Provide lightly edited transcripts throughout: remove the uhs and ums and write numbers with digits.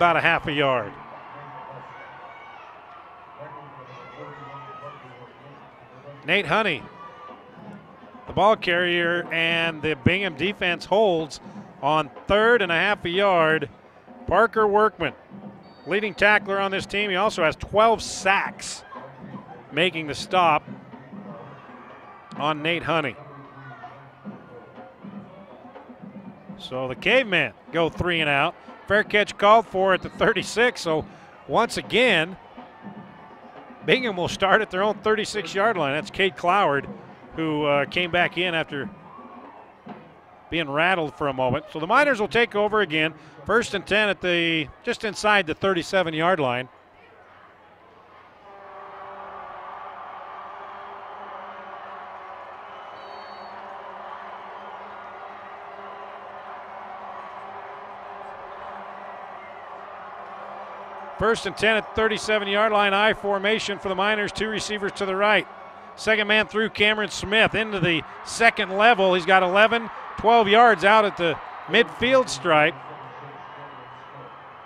about a half a yard. Nate Honey, the ball carrier, and the Bingham defense holds on 3rd and a half a yard. Parker Workman, leading tackler on this team. He also has 12 sacks, making the stop on Nate Honey. So the Cavemen go 3 and out. Fair catch called for at the 36. So once again, Bingham will start at their own 36-yard line. That's Cade Cloward, who came back in after being rattled for a moment. So the Miners will take over again. 1st and 10 at just inside the 37-yard line. First and 10 at the 37-yard line. I formation for the Miners. 2 receivers to the right. Second man through, Cameron Smith into the second level. He's got 12 yards out at the midfield stripe.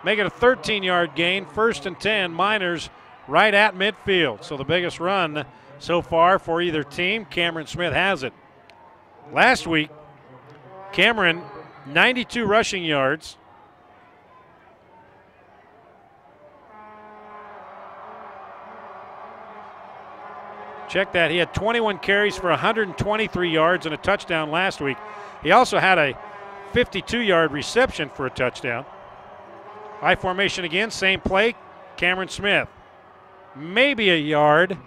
Make it a 13-yard gain. 1st and 10, Miners right at midfield. So the biggest run so far for either team. Cameron Smith has it. Last week, Cameron, 92 rushing yards. Check that. He had 21 carries for 123 yards and a touchdown last week. He also had a 52-yard reception for a touchdown. I formation again, same play. Cameron Smith. Maybe a yard.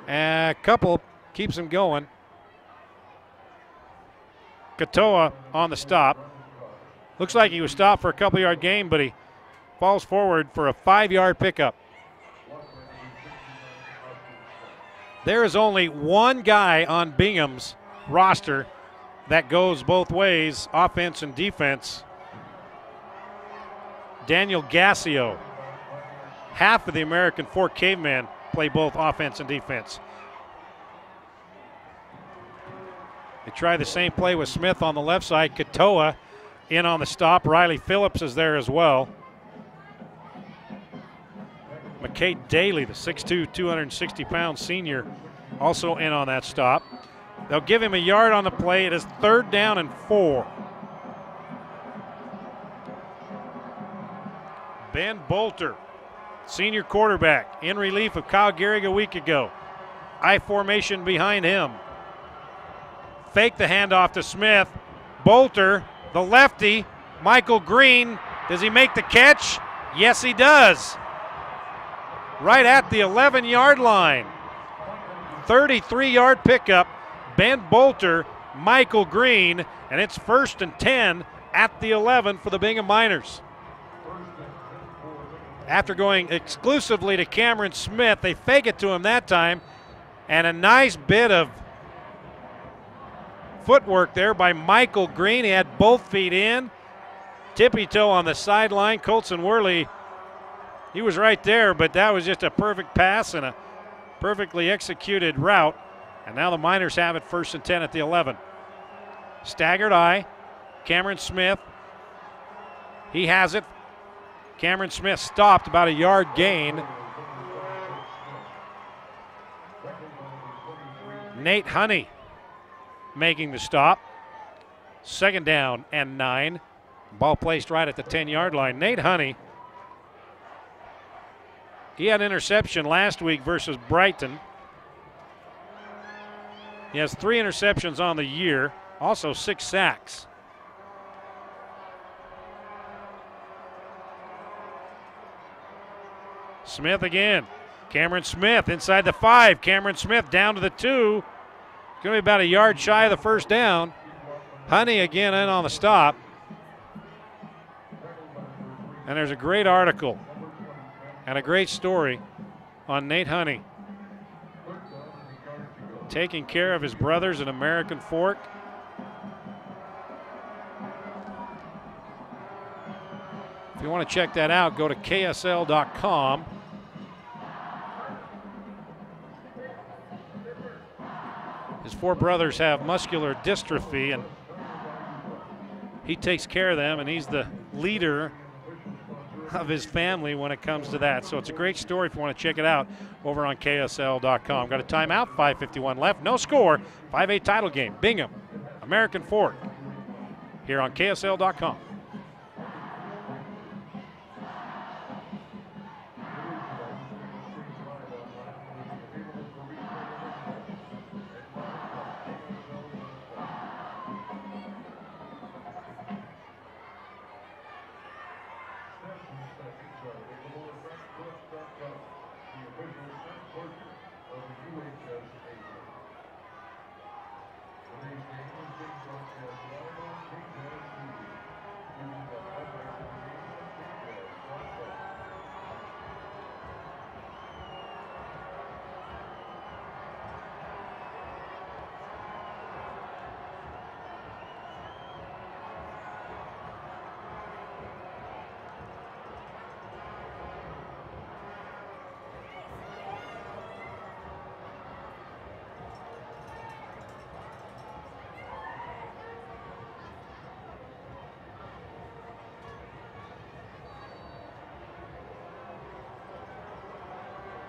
A couple keeps him going. Katoa on the stop. Looks like he was stopped for a couple-yard gain, but he falls forward for a 5-yard pickup. There is only one guy on Bingham's roster that goes both ways, offense and defense. Daniel Gassio. Half of the American Fork Cavemen play both offense and defense. They try the same play with Smith on the left side. Katoa in on the stop. Riley Phillips is there as well. McKay Daly, the 6'2", 260-pound senior, also in on that stop. They'll give him a yard on the play. It is 3rd down and 4. Ben Bolter, senior quarterback, in relief of Kyle Gehrig a week ago. I formation behind him. Fake the handoff to Smith. Bolter, the lefty, Michael Green. Does he make the catch? Yes, he does. Right at the 11-yard line. 33-yard pickup. Ben Bolter, Michael Green, and it's 1st and 10 at the 11 for the Bingham Miners. After going exclusively to Cameron Smith, they fake it to him that time, and a nice bit of footwork there by Michael Green. He had both feet in. Tippy toe on the sideline. Colson Worley, he was right there, but that was just a perfect pass and a perfectly executed route. And now the Miners have it 1st and 10 at the 11. Staggered I. Cameron Smith. He has it. Cameron Smith stopped, about a yard gain. Nate Honey making the stop. 2nd down and 9. Ball placed right at the 10-yard line. Nate Honey, he had an interception last week versus Brighton. He has 3 interceptions on the year, also 6 sacks. Smith again. Cameron Smith inside the 5. Cameron Smith down to the 2. It's going to be about a yard shy of the 1st down. Honey again in on the stop. And there's a great article and a great story on Nate Honey taking care of his brothers in American Fork. If you want to check that out, go to KSL.com. His 4 brothers have muscular dystrophy, and he takes care of them, and he's the leader of his family when it comes to that. So it's a great story if you want to check it out over on KSL.com. Got a timeout, 5:51 left, no score, 5A title game, Bingham, American Fork, here on KSL.com.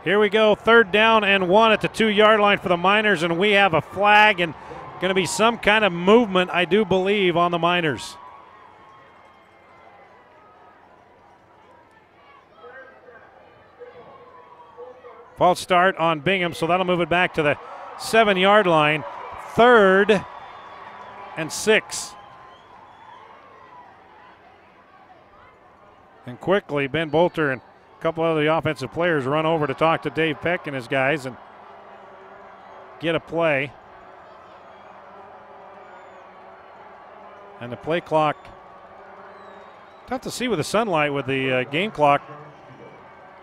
Here we go, 3rd down and 1 at the 2-yard line for the Miners, and we have a flag and going to be some kind of movement, I do believe, on the Miners. False start on Bingham, so that'll move it back to the 7-yard line. 3rd and 6. And quickly, Ben Bolter and a couple of the offensive players run over to talk to Dave Peck and his guys and get a play. And the play clock, tough to see with the sunlight with the game clock.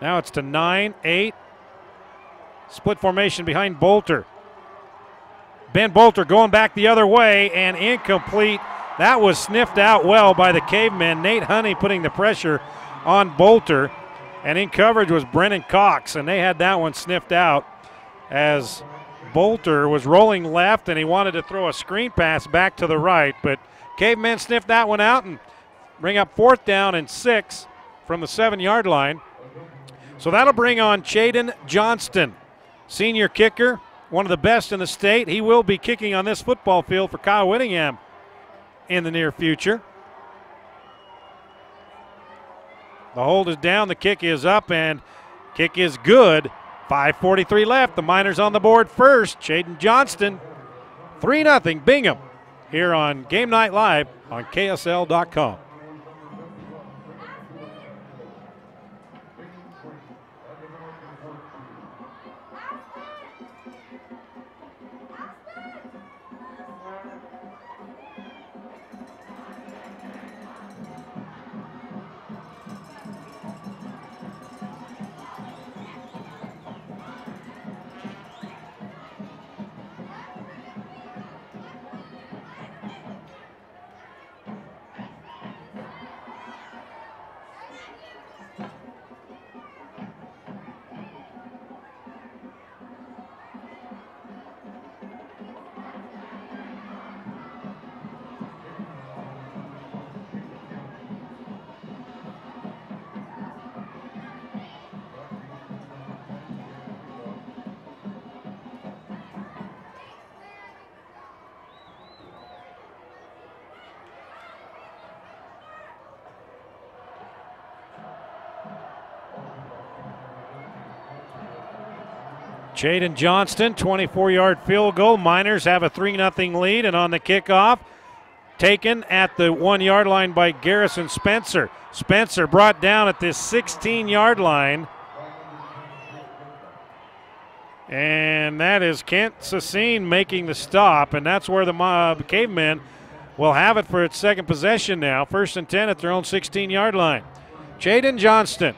Now it's to 9, 8. Split formation behind Bolter. Ben Bolter going back the other way and incomplete. That was sniffed out well by the Cavemen. Nate Honey putting the pressure on Bolter. And in coverage was Brennan Cox, and they had that one sniffed out as Bolter was rolling left and he wanted to throw a screen pass back to the right. But Cavemen sniffed that one out and bring up 4th down and 6 from the 7-yard line. So that'll bring on Chaden Johnston, senior kicker, one of the best in the state. He will be kicking on this football field for Kyle Whittingham in the near future. The hold is down, the kick is up, and kick is good. 5:43 left, the Miners on the board first. Chaden Johnston, 3-0 Bingham, here on Game Night Live on KSL.com. Chaden Johnston, 24-yard field goal. Miners have a 3-0 lead, and on the kickoff, taken at the 1-yard line by Garrison Spencer. Spencer brought down at this 16-yard line. And that is Kent Sassine making the stop, and that's where the Cavemen will have it for its second possession now. 1st and 10 at their own 16-yard line. Chaden Johnston.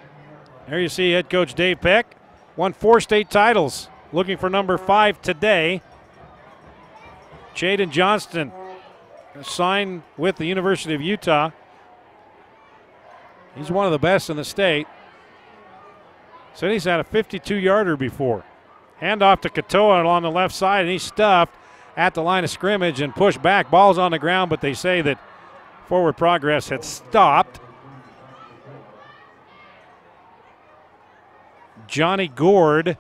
There you see head coach Dave Peck. Won 4 state titles. Looking for number 5 today. Chaden Johnston signed with the University of Utah. He's one of the best in the state. Said he's had a 52-yarder before. Handoff to Katoa along the left side, and he's stuffed at the line of scrimmage and pushed back. Ball's on the ground, but they say that forward progress had stopped. Johnny Gord,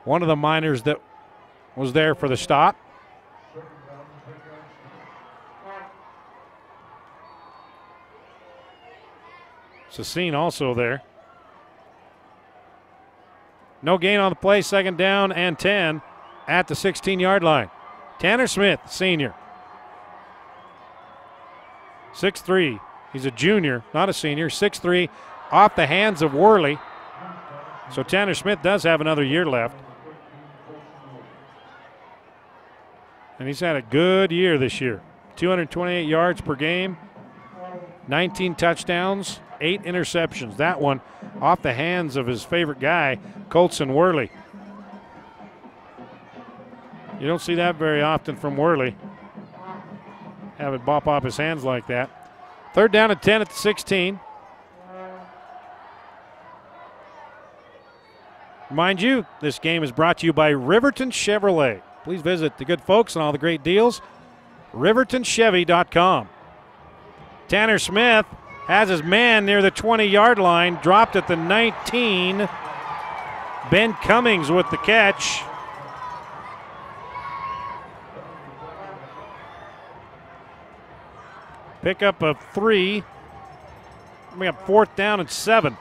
one of the miners that was there for the stop. Sassine also there. No gain on the play, second down and 10 at the 16-yard line. Tanner Smith, senior. 6'3", he's a junior, not a senior. 6'3", off the hands of Worley. So Tanner Smith does have another year left. And he's had a good year this year. 228 yards per game, 19 touchdowns, 8 interceptions. That one off the hands of his favorite guy, Colson Worley. You don't see that very often from Worley. Have it bop off his hands like that. Third down and 10 at the 16. Remind you, this game is brought to you by Riverton Chevrolet. Please visit the good folks and all the great deals. RivertonChevy.com. Tanner Smith has his man near the 20-yard line, dropped at the 19. Ben Cummings with the catch. Pickup of 3. We have fourth down and 7.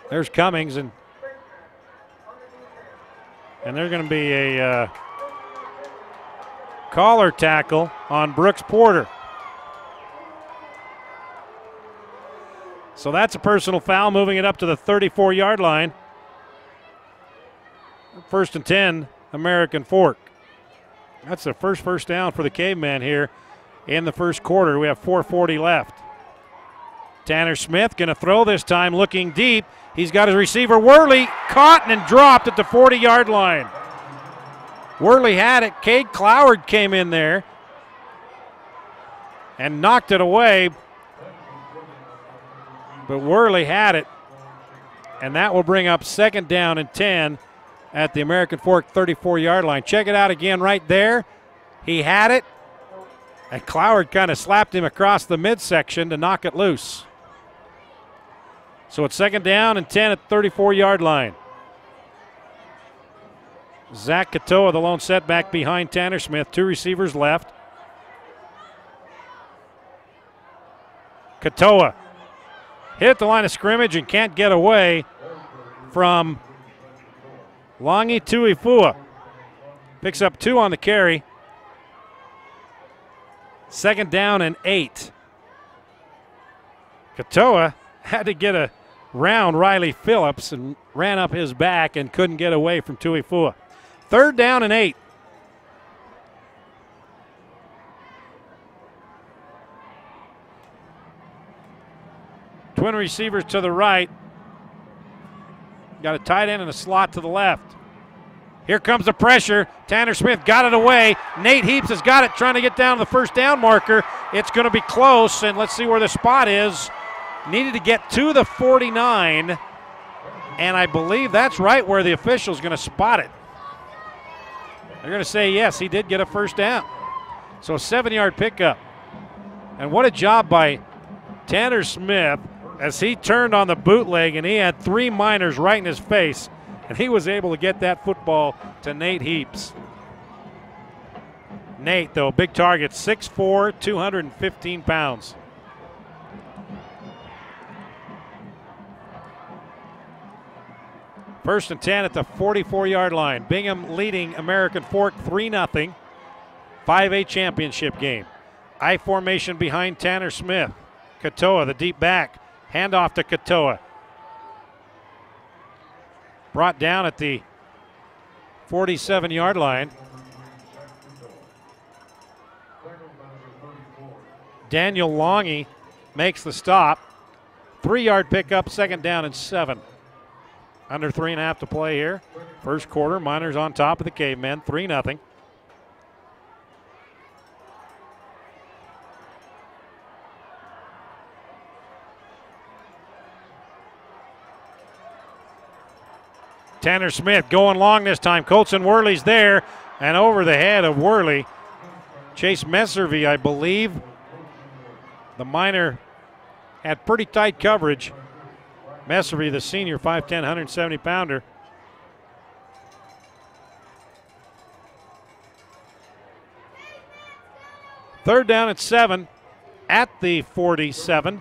There's Cummings, and there's going to be a collar tackle on Brooks Porter. So that's a personal foul, moving it up to the 34-yard line. First and 10, American Fork. That's the first down for the Cavemen here in the first quarter. We have 4:40 left. Tanner Smith going to throw this time, looking deep. He's got his receiver, Worley, caught and dropped at the 40-yard line. Worley had it. Cade Cloward came in there and knocked it away. But Worley had it, and that will bring up second down and 10 at the American Fork 34-yard line. Check it out again right there. He had it, and Cloward kind of slapped him across the midsection to knock it loose. So it's second down and 10 at the 34-yard line. Zach Katoa, the lone setback behind Tanner Smith. 2 receivers left. Katoa hit the line of scrimmage and can't get away from Longi Tuifua. Picks up 2 on the carry. Second down and 8. Katoa had to get around Riley Phillips and ran up his back and couldn't get away from Tuifua. Third down and 8. Twin receivers to the right. Got a tight end and a slot to the left. Here comes the pressure. Tanner Smith got it away. Nate Heaps has got it, trying to get down to the first down marker. It's going to be close, and let's see where the spot is. Needed to get to the 49, and I believe that's right where the official's going to spot it. They're going to say, yes, he did get a first down. So a 7-yard pickup. And what a job by Tanner Smith as he turned on the bootleg, and he had 3 miners right in his face, and he was able to get that football to Nate Heaps. Nate, though, big target, 6'4", 215 pounds. First and 10 at the 44-yard line. Bingham leading American Fork 3-0. 5A championship game. I formation behind Tanner Smith. Katoa, the deep back. Handoff to Katoa. Brought down at the 47-yard line. Daniel Longi makes the stop. 3-yard pickup, second down and 7. Under 3.5 to play here. First quarter, Miners on top of the Cavemen, 3-0. Tanner Smith going long this time. Colson Worley's there. and over the head of Worley. Chase Messervy, I believe. The Miner had pretty tight coverage. Messervy, the senior, 5'10", 170-pounder. Third down at 7 at the 47.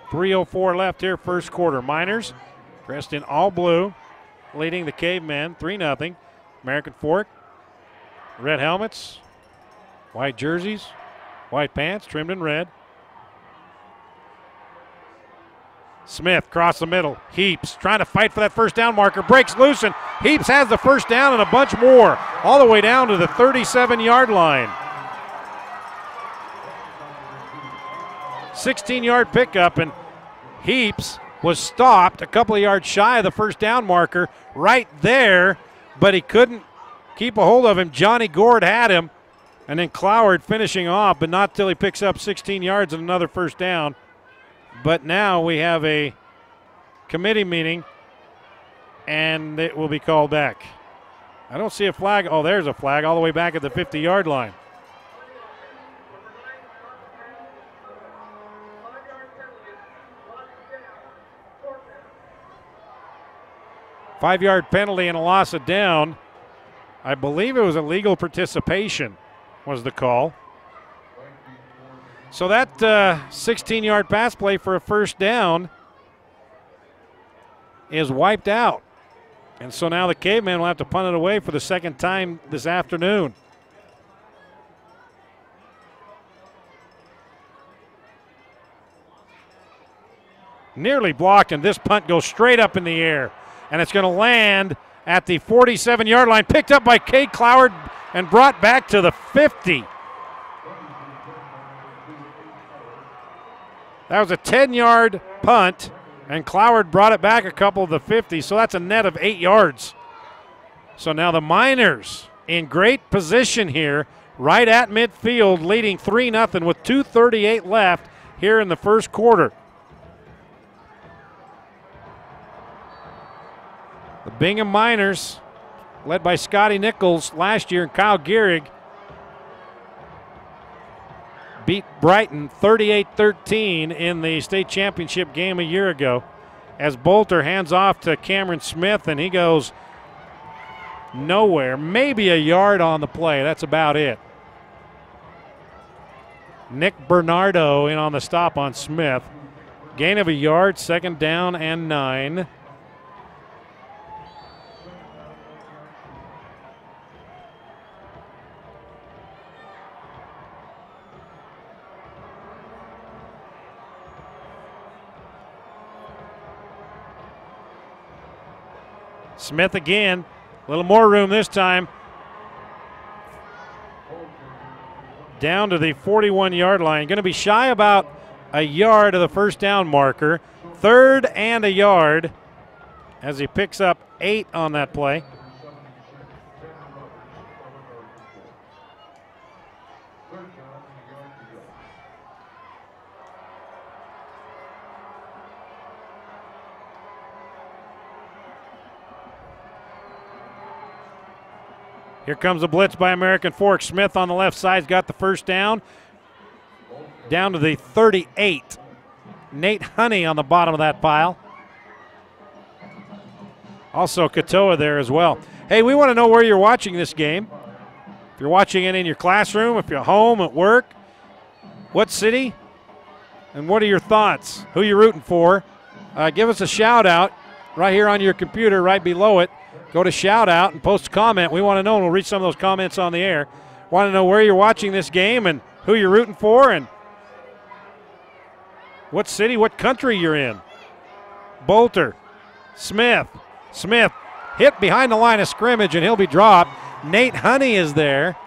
3:04 left here, first quarter. Miners dressed in all blue, leading the Cavemen 3-0. American Fork, red helmets, white jerseys, white pants, trimmed in red. Smith across the middle. Heaps trying to fight for that first down marker. Breaks loose, and Heaps has the first down and a bunch more, all the way down to the 37-yard line. 16-yard pickup, and Heaps was stopped a couple of yards shy of the first down marker right there, but he couldn't keep a hold of him. Johnny Gord had him, and then Cloward finishing off, but not till he picks up 16 yards and another first down. But now we have a committee meeting, and it will be called back. I don't see a flag. Oh, there's a flag all the way back at the 50-yard line. Five-yard penalty and a loss of down. I believe it was illegal participation was the call. So that 16-yard pass play for a first down is wiped out. And so now the Cavemen will have to punt it away for the second time this afternoon. Nearly blocked, and this punt goes straight up in the air. And it's going to land at the 47-yard line, picked up by Cade Cloward and brought back to the 50. That was a 10-yard punt, and Cloward brought it back a couple of the 50, so that's a net of 8 yards. So now the Miners in great position here, right at midfield, leading 3-0 with 2:38 left here in the first quarter. The Bingham Miners, led by Scotty Nichols last year and Kyle Gehrig, beat Brighton 38-13 in the state championship game a year ago. As Bolter hands off to Cameron Smith, and he goes nowhere. Maybe a yard on the play. That's about it. Nick Bernardo in on the stop on Smith. Gain of a yard, second down and 9. Smith again, a little more room this time. Down to the 41-yard line. Going to be shy about a yard of the first down marker. Third and a yard as he picks up 8 on that play. Here comes a blitz by American Fork. Smith on the left side's got the first down. Down to the 38. Nate Honey on the bottom of that pile. Also Katoa there as well. Hey, we want to know where you're watching this game. If you're watching it in your classroom, if you're home, at work, what city, and what are your thoughts? Who you rooting for? Give us a shout out right here on your computer right below it. Go to shout out and post a comment. We want to know, and we'll read some of those comments on the air. Want to know where you're watching this game and who you're rooting for and what city, what country you're in. Bolter, Smith hit behind the line of scrimmage, and he'll be dropped. Nate Honey is there.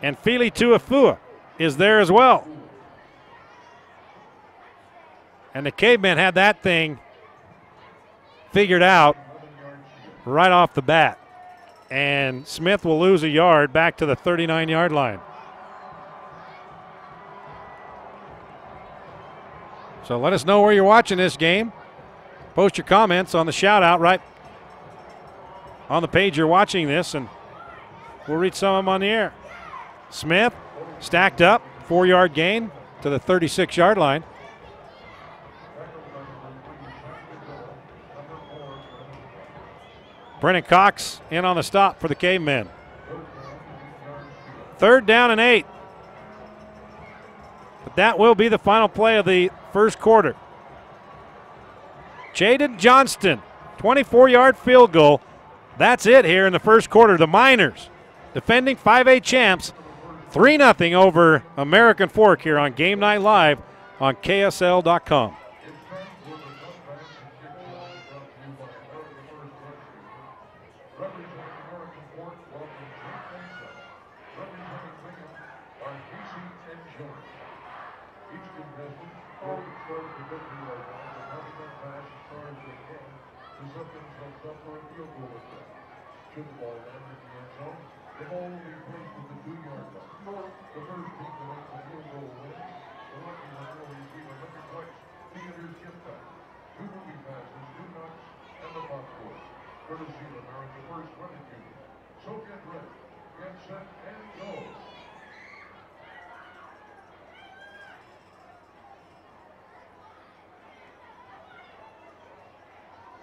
And Fili Tuafua is there as well. And the Cavemen had that thing figured out right off the bat. And Smith will lose a yard back to the 39-yard line. So let us know where you're watching this game. Post your comments on the shout-out right on the page you're watching this, and we'll read some of them on the air. Smith stacked up, 4-yard gain to the 36-yard line. Brennan Cox in on the stop for the Cavemen. 3rd down and 8. But that will be the final play of the first quarter. Jaden Johnston, 24-yard field goal. That's it here in the first quarter. The Miners, defending 5A champs, 3-0 over American Fork here on Game Night Live on KSL.com.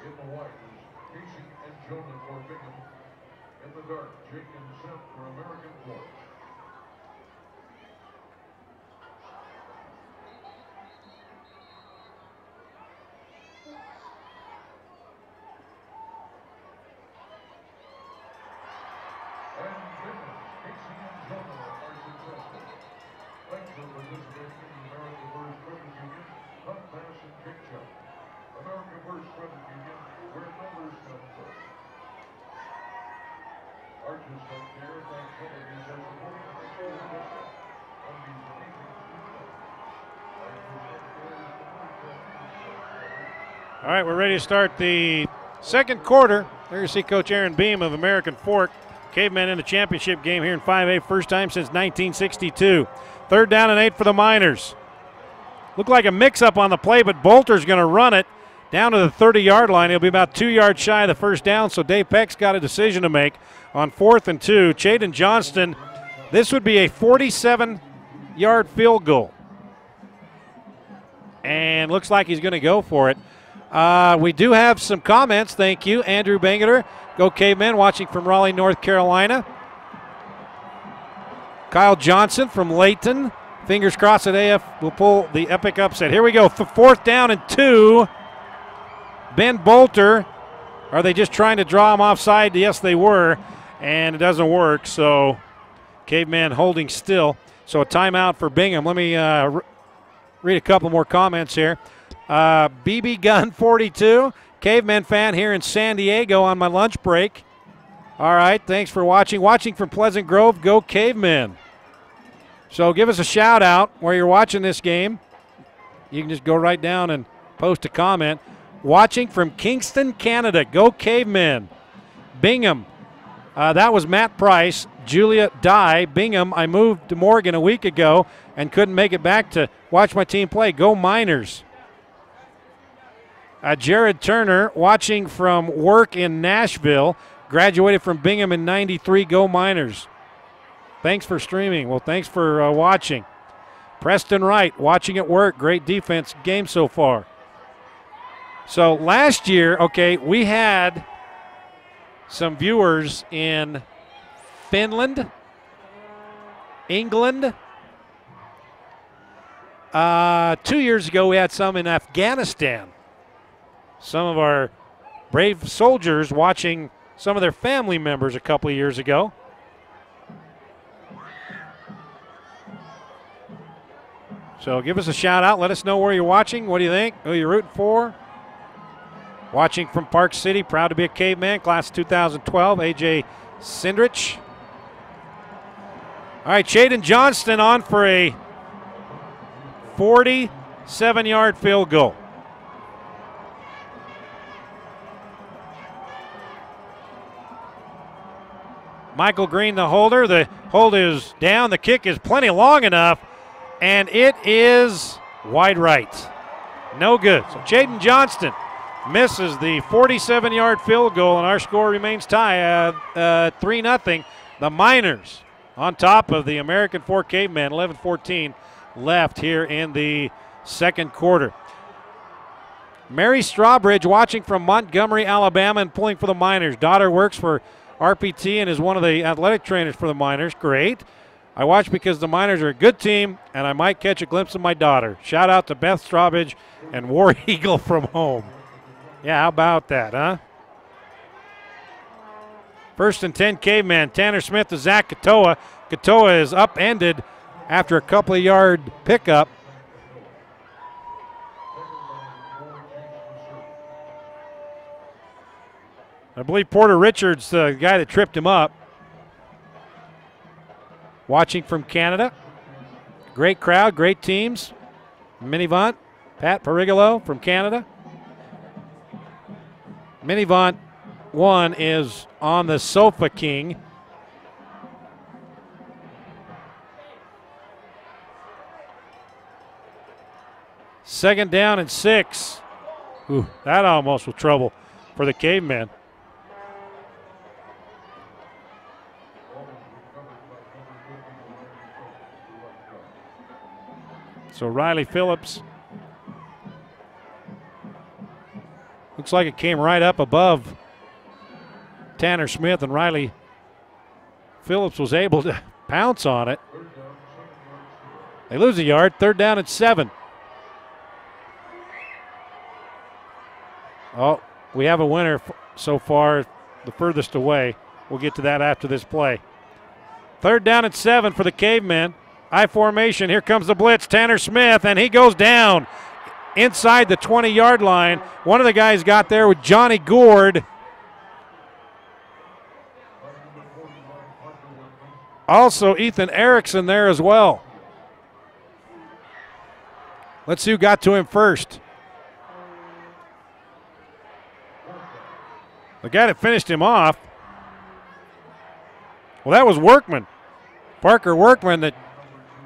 In the white is Casey and Jonah for Bingham. In the dark, Jake and Seth for American Fork. And Bingham, Casey and Jonah are successful. Thanks for participating in the American First Credit Union Punt, Pass, and Kick Jump. American First Credit Union, where numbers come first. Arches Healthcare thanks companies that support high school district on these amazing students. Arches Healthcare is the first. All right, we're ready to start the second quarter. There you see Coach Aaron Beam of American Fork. Cavemen in the championship game here in 5A, first time since 1962. 3rd down and 8 for the Miners. Looked like a mix-up on the play, but Bolter's going to run it down to the 30-yard line. He'll be about 2 yards shy of the first down, so Dave Peck's got a decision to make on 4th and 2. Jaden Johnston, this would be a 47-yard field goal. And looks like he's going to go for it. We do have some comments. Thank you. Andrew Bangeter, go Cavemen, watching from Raleigh, North Carolina. Kyle Johnson from Layton. Fingers crossed that AF will pull the epic upset. Here we go. 4th down and 2. Ben Bolter. Are they just trying to draw him offside? Yes, they were. And it doesn't work. So Caveman holding still. So a timeout for Bingham. Let me read a couple more comments here. BB Gun 42. Caveman fan here in San Diego on my lunch break. All right. Thanks for watching. Watching from Pleasant Grove. Go Cavemen. So give us a shout out where you're watching this game. You can just go right down and post a comment. Watching from Kingston, Canada. Go Cavemen. Bingham. That was Matt Price. Julia Dye. Bingham. I moved to Morgan a week ago and couldn't make it back to watch my team play. Go Miners. Jared Turner watching from work in Nashville. Graduated from Bingham in '93. Go Miners. Thanks for streaming. Well, thanks for watching. Preston Wright watching at work. Great defense game so far. So last year, okay, we had some viewers in Finland, England. 2 years ago, we had some in Afghanistan. Some of our brave soldiers watching some of their family members a couple of years ago. So give us a shout out. Let us know where you're watching. What do you think? Who you're rooting for? Watching from Park City. Proud to be a Caveman. Class of 2012. AJ Sindrich. All right, Jaden Johnston on for a 47-yard field goal. Michael Green, the holder. The hold is down. The kick is plenty long enough, and it is wide right. No good. So Jaden Johnston, misses the 47-yard field goal, and our score remains tied 3-0. The Miners on top of the American Fork Cavemen. 11-14 left here in the second quarter. Mary Strawbridge watching from Montgomery, Alabama, and pulling for the Miners. Daughter works for RPT and is one of the athletic trainers for the Miners. Great. I watch because the Miners are a good team, and I might catch a glimpse of my daughter. Shout out to Beth Strawbridge and War Eagle from home. Yeah, how about that, huh? 1st and 10 Caveman. Tanner Smith to Zach Katoa. Katoa is upended after a couple of yard pickup. I believe Porter Richards, the guy that tripped him up. Watching from Canada. Great crowd, great teams. Minivant, Pat Parigolo from Canada. Minivant 1 is on the Sofa King. Second down and 6. Ooh, that almost was trouble for the Cavemen. So Riley Phillips, looks like it came right up above Tanner Smith, and Riley Phillips was able to pounce on it. They lose a yard, 3rd down and 7. Oh, we have a winner so far, the furthest away. We'll get to that after this play. 3rd down and 7 for the Cavemen. I formation. Here comes the blitz. Tanner Smith, and he goes down inside the 20-yard line. One of the guys got there with Johnny Gourd. Also, Ethan Erickson there as well. Let's see who got to him first. The guy that finished him off, well, that was Workman. Parker Workman that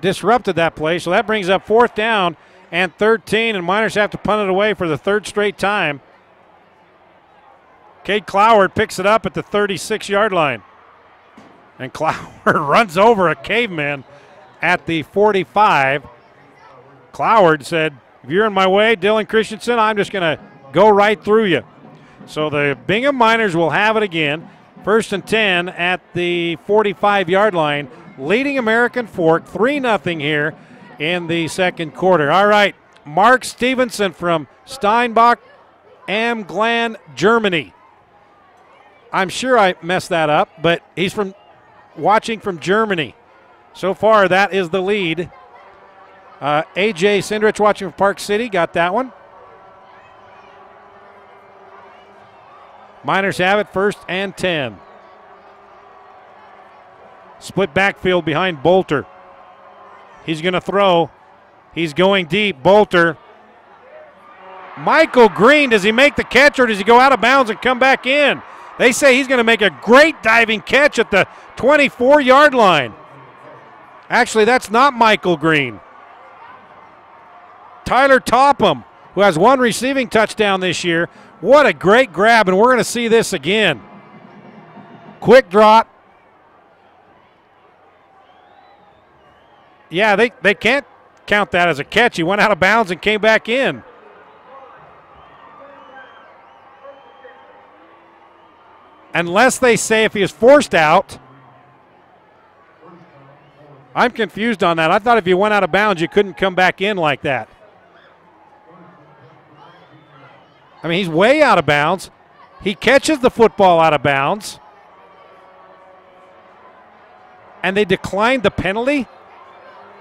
disrupted that play. So that brings up 4th down and 13, and Miners have to punt it away for the 3rd straight time. Cade Cloward picks it up at the 36-yard line. And Cloward runs over a Caveman at the 45. Cloward said, if you're in my way, Dylan Christensen, I'm just going to go right through you. So the Bingham Miners will have it again. 1st and 10 at the 45-yard line, leading American Fork 3-0 here in the second quarter. All right, Mark Stevenson from Steinbach am Glan, Germany. I'm sure I messed that up, but he's from watching from Germany. So far, that is the lead. A.J. Sindrich watching from Park City, got that one. Miners have it, 1st and 10. Split backfield behind Bolter. He's going to throw. He's going deep. Bolter. Michael Green, does he make the catch or does he go out of bounds and come back in? They say he's going to make a great diving catch at the 24-yard line. Actually, that's not Michael Green. Tyler Topham, who has 1 receiving touchdown this year. What a great grab, and we're going to see this again. Quick drop. Yeah, they can't count that as a catch. He went out of bounds and came back in. Unless they say if he is forced out. I'm confused on that. I thought if you went out of bounds, you couldn't come back in like that. I mean, he's way out of bounds. He catches the football out of bounds. And they declined the penalty?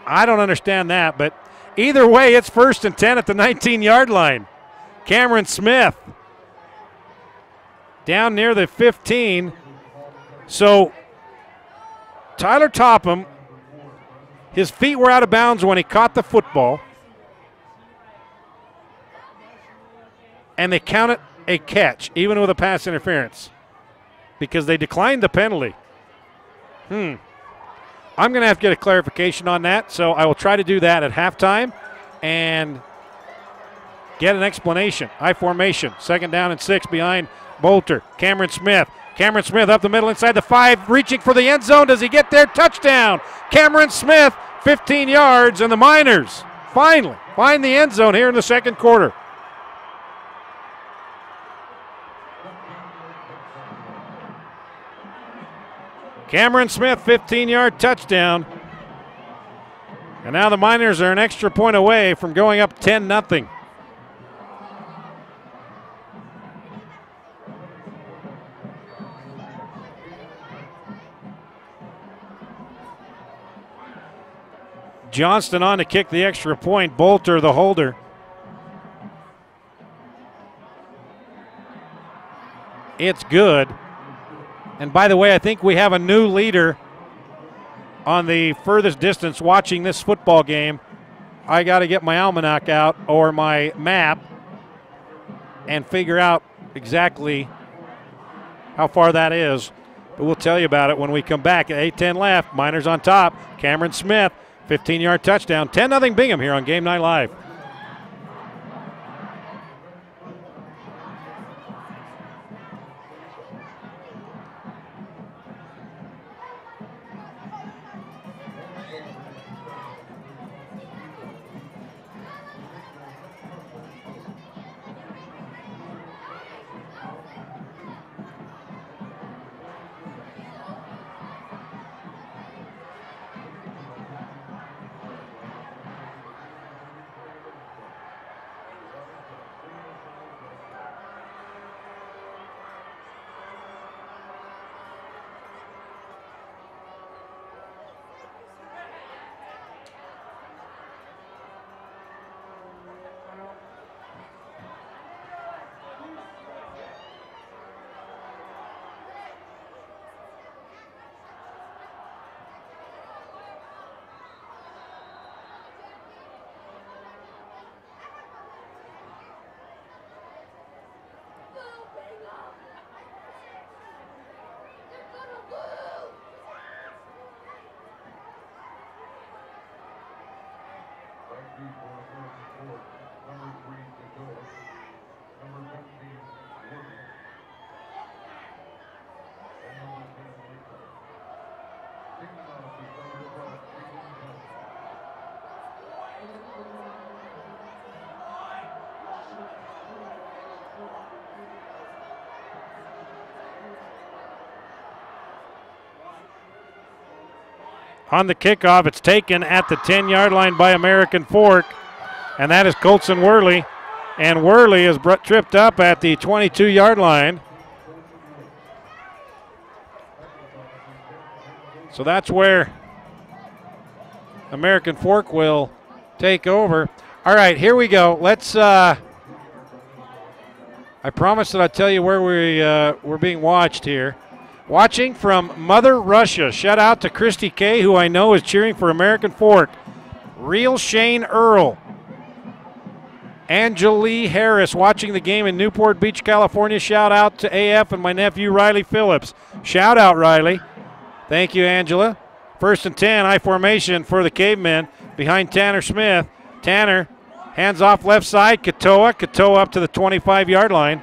I don't understand that, but either way, it's 1st and 10 at the 19-yard line. Cameron Smith down near the 15. So Tyler Topham, his feet were out of bounds when he caught the football. And they count it a catch, even with a pass interference, because they declined the penalty. I'm going to have to get a clarification on that, so I will try to do that at halftime. And get an explanation. I formation, 2nd down and 6 behind Bolter. Cameron Smith. Cameron Smith up the middle inside the 5, reaching for the end zone. Does he get there? Touchdown. Cameron Smith, 15 yards, and the Miners finally find the end zone here in the 2nd quarter. Cameron Smith, 15-yard touchdown. And now the Miners are an extra point away from going up 10-0. Johnston on to kick the extra point. Bolter, the holder. It's good. And by the way, I think we have a new leader on the furthest distance watching this football game. I got to get my almanac out or my map and figure out exactly how far that is. But we'll tell you about it when we come back. At 8:10 left, Miners on top. Cameron Smith, 15-yard touchdown. 10-0 Bingham here on Game Night Live. On the kickoff, it's taken at the 10-yard line by American Fork, and that is Colson Worley. And Worley is tripped up at the 22-yard line. So that's where American Fork will take over. All right, here we go. Let's, I promised that I'd tell you where we're being watched here. Watching from Mother Russia. Shout out to Christy K, who I know is cheering for American Fork. Real Shane Earl. Angelie Harris watching the game in Newport Beach, California. Shout out to AF and my nephew Riley Phillips. Shout out, Riley. Thank you, Angela. 1st and 10, I formation for the Cavemen behind Tanner Smith. Tanner, hands off left side. Katoa. Katoa up to the 25-yard line.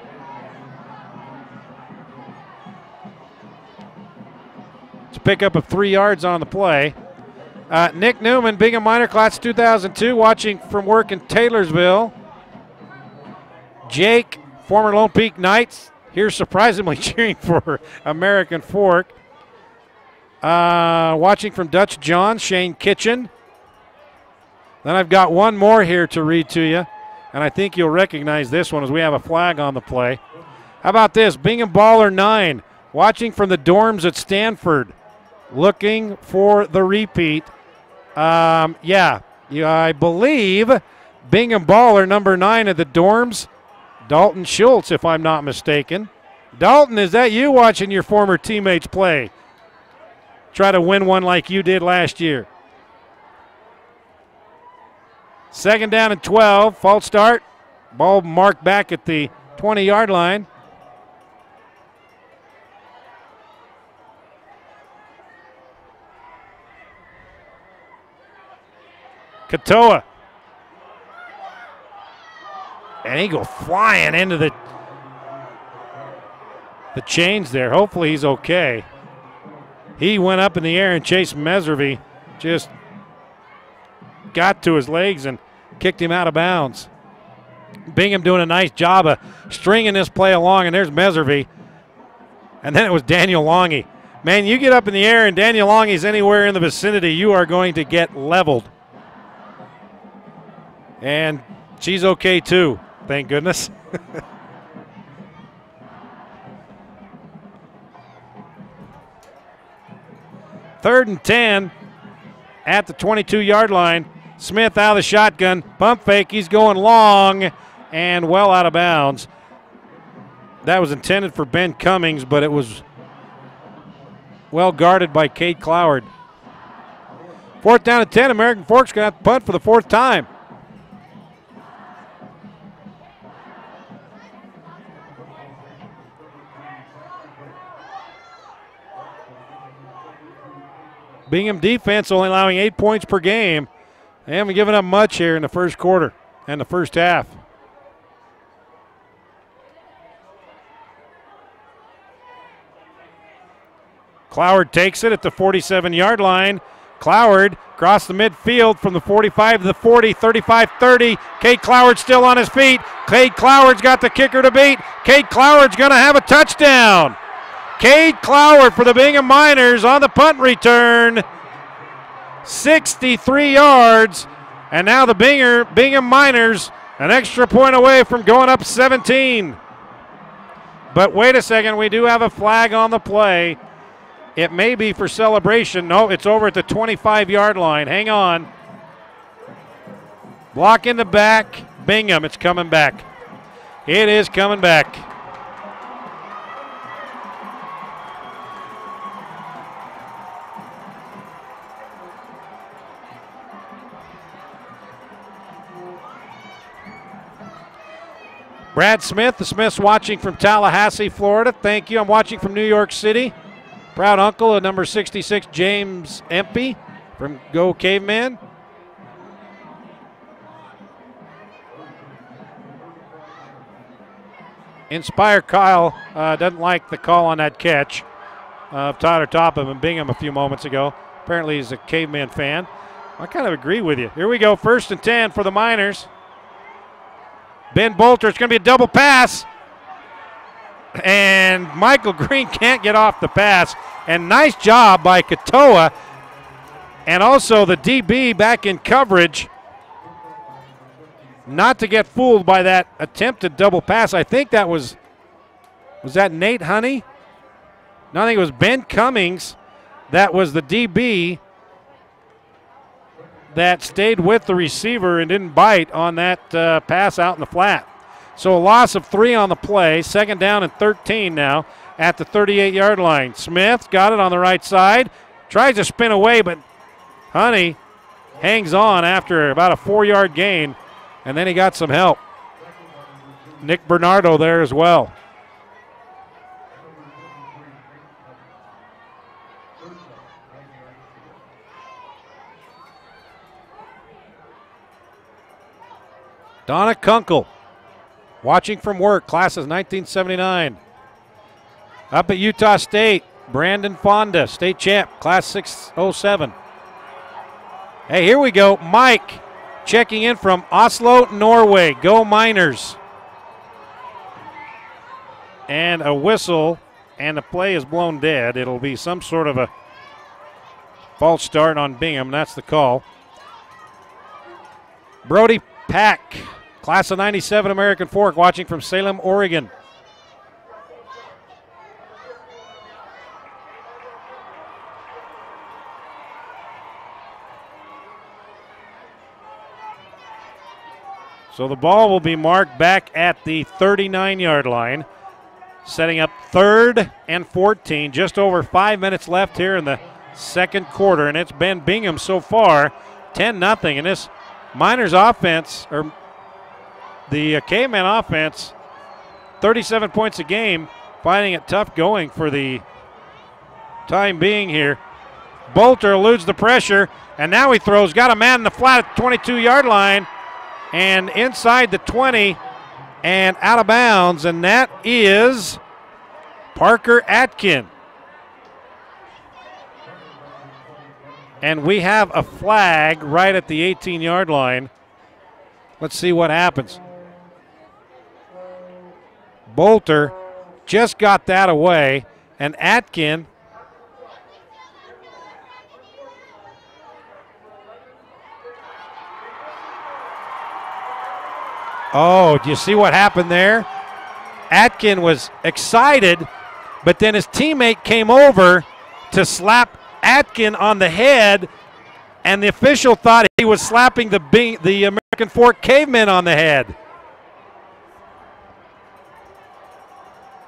It's a pickup of 3 yards on the play. Nick Newman, Bingham Minor Class 2002, watching from work in Taylorsville. Jake, former Lone Peak Knights, here surprisingly cheering for American Fork. Watching from Dutch John, Shane Kitchen. Then I've got one more here to read to you, and I think you'll recognize this one as we have a flag on the play. How about this? Bingham Baller 9, watching from the dorms at Stanford, looking for the repeat. I believe Bingham Baller number 9 at the dorms, Dalton Schultz, if I'm not mistaken. Dalton, is that you watching your former teammates play? Try to win one like you did last year. 2nd down and 12, false start. Ball marked back at the 20-yard line. Katoa. And he goes flying into the chains there. Hopefully he's okay. He went up in the air and chased Meservy. Just got to his legs and kicked him out of bounds. Bingham doing a nice job of stringing this play along, and there's Meservy. And then it was Daniel Longy. Man, you get up in the air and Daniel Longy's anywhere in the vicinity, you are going to get leveled. And she's okay too, thank goodness. Third and 10 at the 22-yard line. Smith out of the shotgun. Pump fake. He's going long and well out of bounds. That was intended for Ben Cummings, but it was well guarded by Cade Cloward. 4th down and 10. American Fork's going to have to punt for the 4th time. Bingham defense only allowing 8 points per game. They haven't given up much here in the first quarter and the first half. Cloward takes it at the 47-yard line. Cloward across the midfield from the 45 to the 40, 35-30. Cade Cloward still on his feet. Cade Cloward's got the kicker to beat. Cade Cloward's going to have a touchdown. Cade Cloward for the Bingham Miners on the punt return. 63 yards. And now the Bingham Miners an extra point away from going up 17. But wait a second, we do have a flag on the play. It may be for celebration. No, it's over at the 25-yard line. Hang on. Block in the back. Bingham, it's coming back. It is coming back. Brad Smith, the Smiths watching from Tallahassee, Florida. Thank you. I'm watching from New York City. Proud uncle of number 66, James Empey from Go Cavemen. Inspire Kyle doesn't like the call on that catch of Tyler Topham and Bingham a few moments ago. Apparently he's a Caveman fan. I kind of agree with you. Here we go, 1st and 10 for the Miners. Ben Bolter, it's going to be a double pass. And Michael Green can't get off the pass. And nice job by Katoa. And also the DB back in coverage. Not to get fooled by that attempted double pass. I think that was that Nate Honey? No, I think it was Ben Cummings. That was the DB that stayed with the receiver and didn't bite on that pass out in the flat. So a loss of 3 on the play. 2nd down and 13 now at the 38-yard line. Smith got it on the right side. Tries to spin away, but Honey hangs on after about a 4-yard gain, and then he got some help. Nick Bernardo there as well. Donna Kunkel, watching from work, class of 1979. Up at Utah State, Brandon Fonda, state champ, class 607. Hey, here we go. Mike checking in from Oslo, Norway. Go Miners. And a whistle, and the play is blown dead. It'll be some sort of a false start on Bingham. That's the call. Brody Pack, class of 97 American Fork, watching from Salem, Oregon. So the ball will be marked back at the 39-yard line, setting up 3rd and 14. Just over 5 minutes left here in the second quarter, and it's been Bingham so far 10-0. And this Miners offense, or the Caveman offense, 37 points a game, finding it tough going for the time being here. Bolter eludes the pressure, and now he throws. Got a man in the flat at the 22-yard line, and inside the 20, and out of bounds, and that is Parker Atkin. And we have a flag right at the 18-yard line. Let's see what happens. Bolter just got that away, and Atkin oh, do you see what happened there? Atkin was excited, but then his teammate came over to slap Atkin on the head, and the official thought he was slapping the American Fork Cavemen on the head.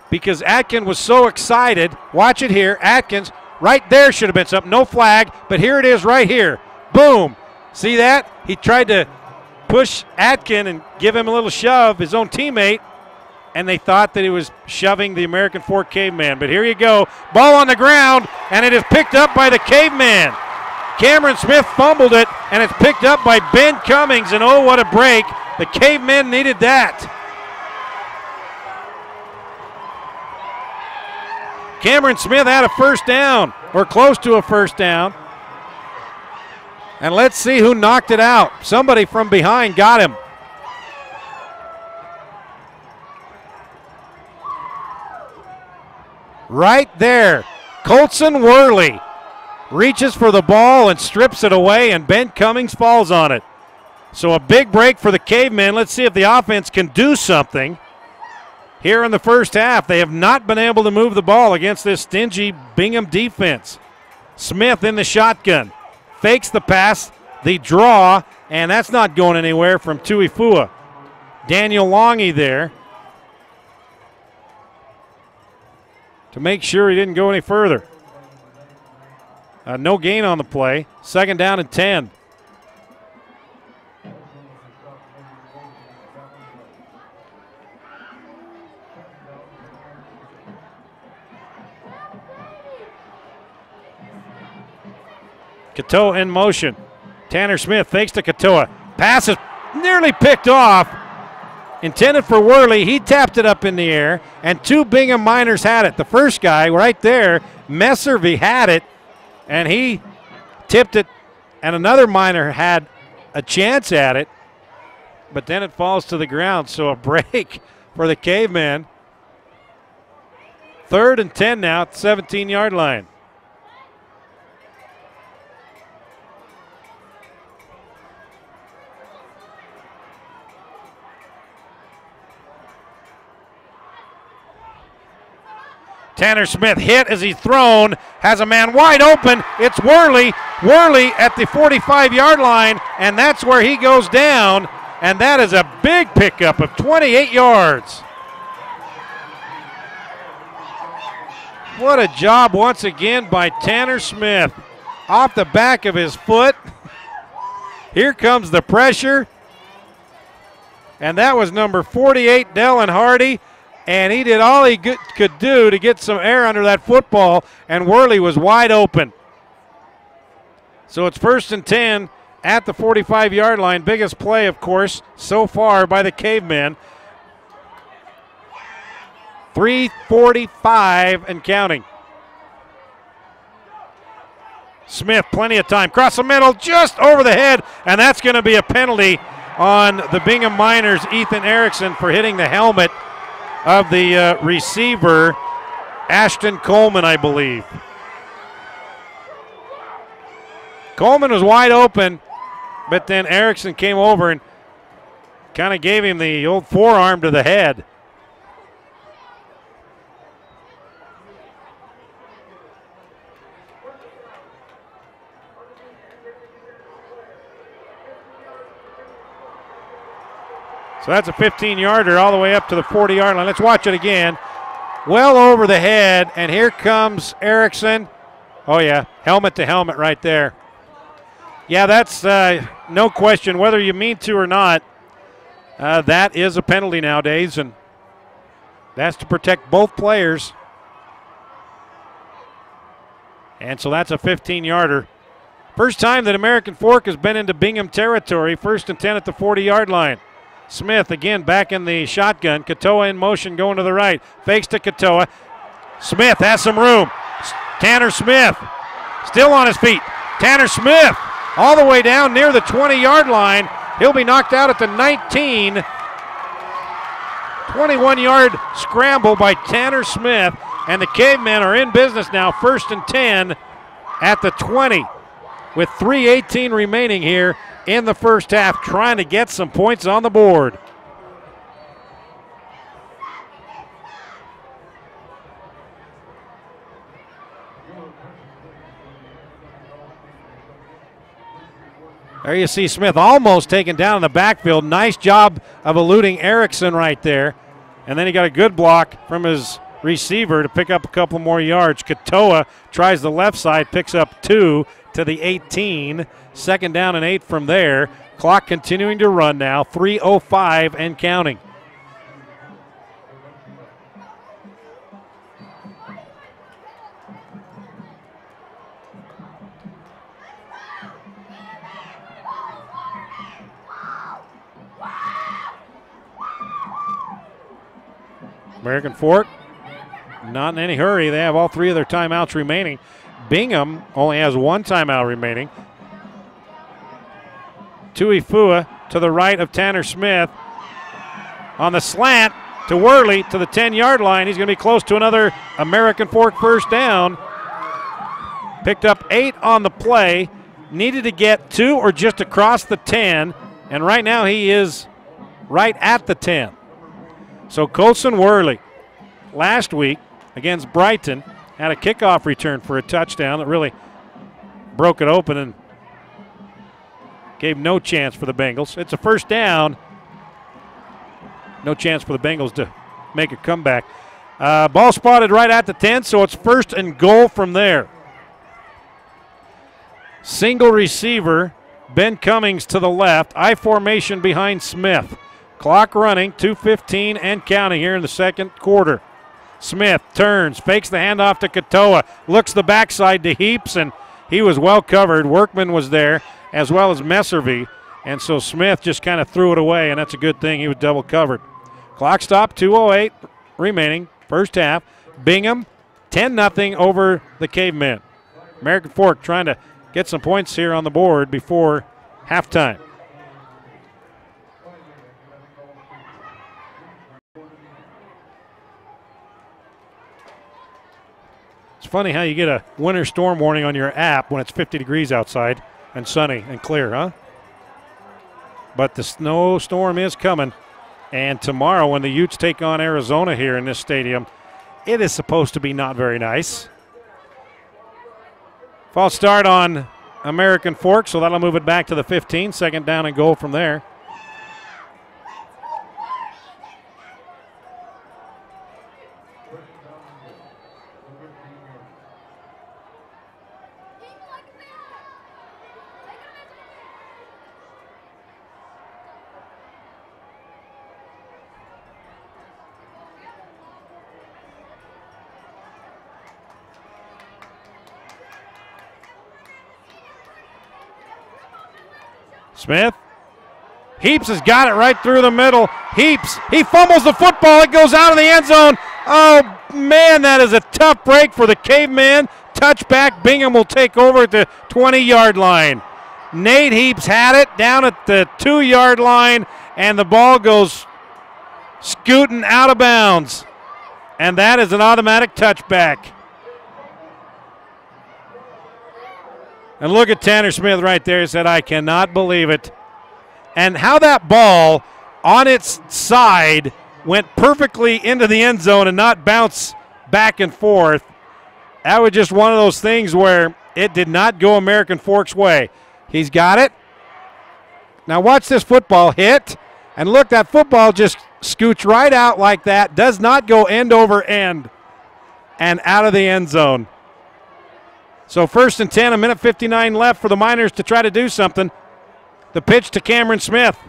Because Atkin was so excited. Watch it here. Atkins, right there should have been something. No flag, but here it is right here. Boom. See that? He tried to push Atkin and give him a little shove, his own teammate, and they thought that he was shoving the American Fork Caveman. But here you go. Ball on the ground, and it is picked up by the Caveman. Cameron Smith fumbled it, and it's picked up by Ben Cummings, and oh, what a break. The Cavemen needed that. Cameron Smith had a first down, or close to a first down. And let's see who knocked it out. Somebody from behind got him. Right there, Colson Worley reaches for the ball and strips it away, and Ben Cummings falls on it. So a big break for the Cavemen. Let's see if the offense can do something. Here in the first half, they have not been able to move the ball against this stingy Bingham defense. Smith in the shotgun. Fakes the pass, the draw, and that's not going anywhere from Tuifua. Daniel Longy there to make sure he didn't go any further. No gain on the play. Second down and 10. Katoa in motion. Tanner Smith fakes to Katoa. Pass is nearly picked off. Intended for Worley. He tapped it up in the air, and two Bingham Miners had it. The first guy right there, Messervy, had it, and he tipped it, and another Miner had a chance at it, but then it falls to the ground. So a break for the Cavemen. 3rd and 10 now at the 17-yard line. Tanner Smith hit as he's thrown, has a man wide open. It's Worley. Worley at the 45-yard line, and that's where he goes down, and that is a big pickup of 28 yards. What a job once again by Tanner Smith. Off the back of his foot. Here comes the pressure. And that was number 48, Dellen Hardy. And he did all he could do to get some air under that football, and Worley was wide open. So it's 1st and 10 at the 45-yard line. Biggest play, of course, so far by the Cavemen. 3:45 and counting. Smith, plenty of time. Cross the middle, just over the head, and that's going to be a penalty on the Bingham Miners, Ethan Erickson, for hitting the helmet of the receiver, Ashton Coleman, I believe. Coleman was wide open, but then Erickson came over and kind of gave him the old forearm to the head. So that's a 15-yarder all the way up to the 40-yard line. Let's watch it again. Well over the head, and here comes Erickson. Oh, yeah, helmet to helmet right there. Yeah, that's no question, whether you mean to or not, that is a penalty nowadays, and that's to protect both players. And so that's a 15-yarder. First time that American Fork has been into Bingham territory, 1st and 10 at the 40-yard line. Smith again back in the shotgun. Katoa in motion going to the right. Fakes to Katoa. Smith has some room. Tanner Smith still on his feet. Tanner Smith all the way down near the 20-yard line. He'll be knocked out at the 19. 21-yard scramble by Tanner Smith. And the Cavemen are in business now, 1st and 10 at the 20 with 3:18 remaining here in the first half, trying to get some points on the board. There you see Smith almost taken down in the backfield. Nice job of eluding Erickson right there. And then he got a good block from his receiver to pick up a couple more yards. Katoa tries the left side, picks up 2 to the 18. 2nd down and 8 from there. Clock continuing to run now, 3:05 and counting. American Fork not in any hurry. They have all 3 of their timeouts remaining. Bingham only has 1 timeout remaining. Tuifua to the right of Tanner Smith. On the slant to Worley to the 10-yard line. He's going to be close to another American Fork first down. Picked up 8 on the play. Needed to get 2 or just across the 10. And right now he is right at the 10. So Colson Worley last week against Brighton had a kickoff return for a touchdown that really broke it open and gave no chance for the Bengals. It's a first down. No chance for the Bengals to make a comeback. Ball spotted right at the 10, so it's 1st and goal from there. Single receiver, Ben Cummings to the left. I formation behind Smith. Clock running, 2:15 and counting here in the second quarter. Smith turns, fakes the handoff to Katoa, looks the backside to Heaps, and he was well covered. Workman was there, as well as Messervy, and so Smith just kind of threw it away, and that's a good thing. He was double covered. Clock stop, 2:08 remaining, first half. Bingham, 10-0 over the Cavemen. American Fork trying to get some points here on the board before halftime. It's funny how you get a winter storm warning on your app when it's 50 degrees outside and sunny and clear, huh? But the snowstorm is coming. And tomorrow when the Utes take on Arizona here in this stadium, it is supposed to be not very nice. False start on American Fork, so that'll move it back to the 15. 2nd down and goal from there. Smith. Heaps has got it right through the middle. Heaps, he fumbles the football. It goes out of the end zone. Oh, man, that is a tough break for the Cavemen. Touchback. Bingham will take over at the 20-yard line. Nate Heaps had it down at the 2-yard line, and the ball goes scooting out of bounds. And that is an automatic touchback. And look at Tanner Smith right there. He said, I cannot believe it. And how that ball on its side went perfectly into the end zone and not bounce back and forth. That was just one of those things where it did not go American Fork's way. He's got it. Now watch this football hit. And look, that football just scoots right out like that. Does not go end over end and out of the end zone. So 1st and 10, 1:59 left for the Miners to try to do something. The pitch to Cameron Smith.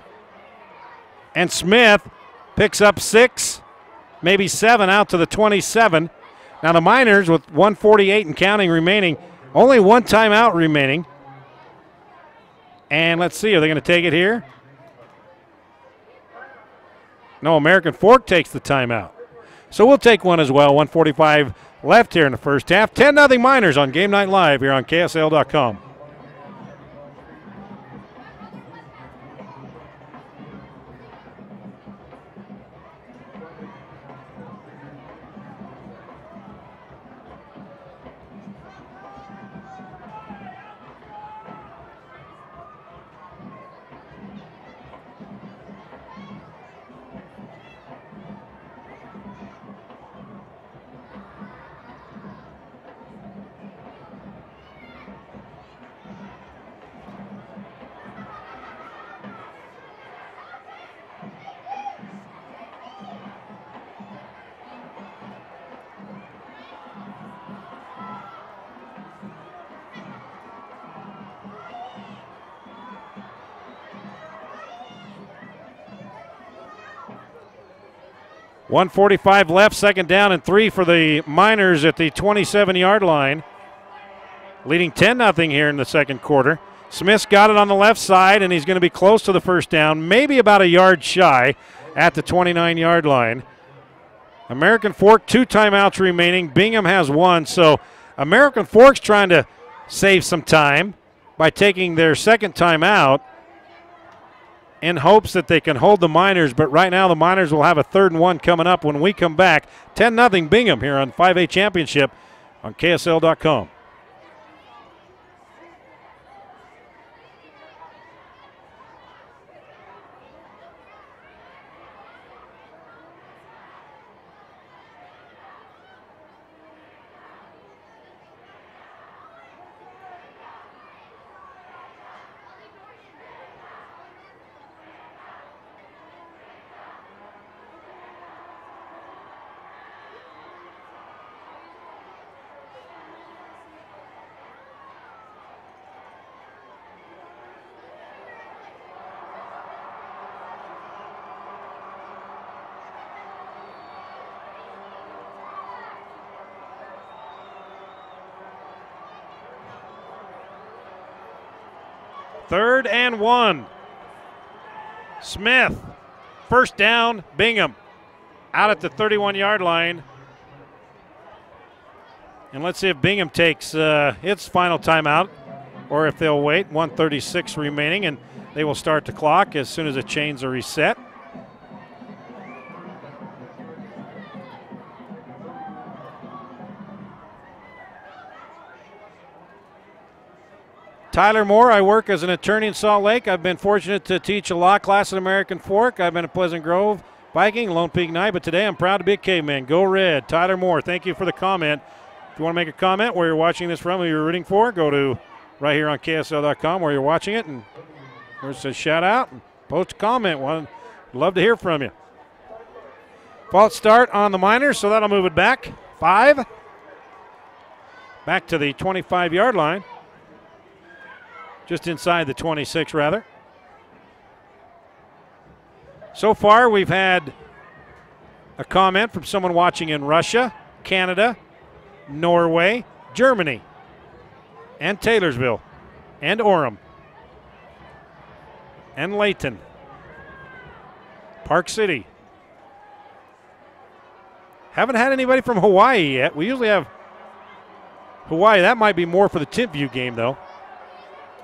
And Smith picks up 6, maybe 7 out to the 27. Now the Miners with 1:48 and counting remaining, only 1 timeout remaining. And let's see, are they going to take it here? No, American Fork takes the timeout. So we'll take one as well. 1:45 left here in the first half. 10-0 Miners on Game Night Live here on KSL.com. .145 left, second down and 3 for the Miners at the 27-yard line. Leading 10-0 here in the second quarter. Smith's got it on the left side, and he's going to be close to the first down, maybe about a yard shy at the 29-yard line. American Fork, 2 timeouts remaining. Bingham has 1, so American Fork's trying to save some time by taking their second timeout in hopes that they can hold the Miners, but right now the Miners will have a 3rd and 1 coming up when we come back. 10-0 Bingham here on 5A Championship on KSL.com. Third and 1. Smith, first down, Bingham, out at the 31-yard line. And let's see if Bingham takes its final timeout or if they'll wait. 1:36 remaining, and they will start the clock as soon as the chains are reset. Tyler Moore, I work as an attorney in Salt Lake. I've been fortunate to teach a law class at American Fork. I've been at Pleasant Grove, Viking, Lone Peak Knight, but today I'm proud to be a Caveman. Go Red. Tyler Moore, thank you for the comment. If you want to make a comment where you're watching this from, who you're rooting for, go to right here on KSL.com where you're watching it, and there's a shout out and post a comment. Love to hear from you. False start on the Miners, so that'll move it back. 5. Back to the 25-yard line. Just inside the 26, rather. So far, we've had a comment from someone watching in Russia, Canada, Norway, Germany, and Taylorsville, and Orem, and Layton, Park City. Haven't had anybody from Hawaii yet. We usually have Hawaii. That might be more for the Timpview game, though.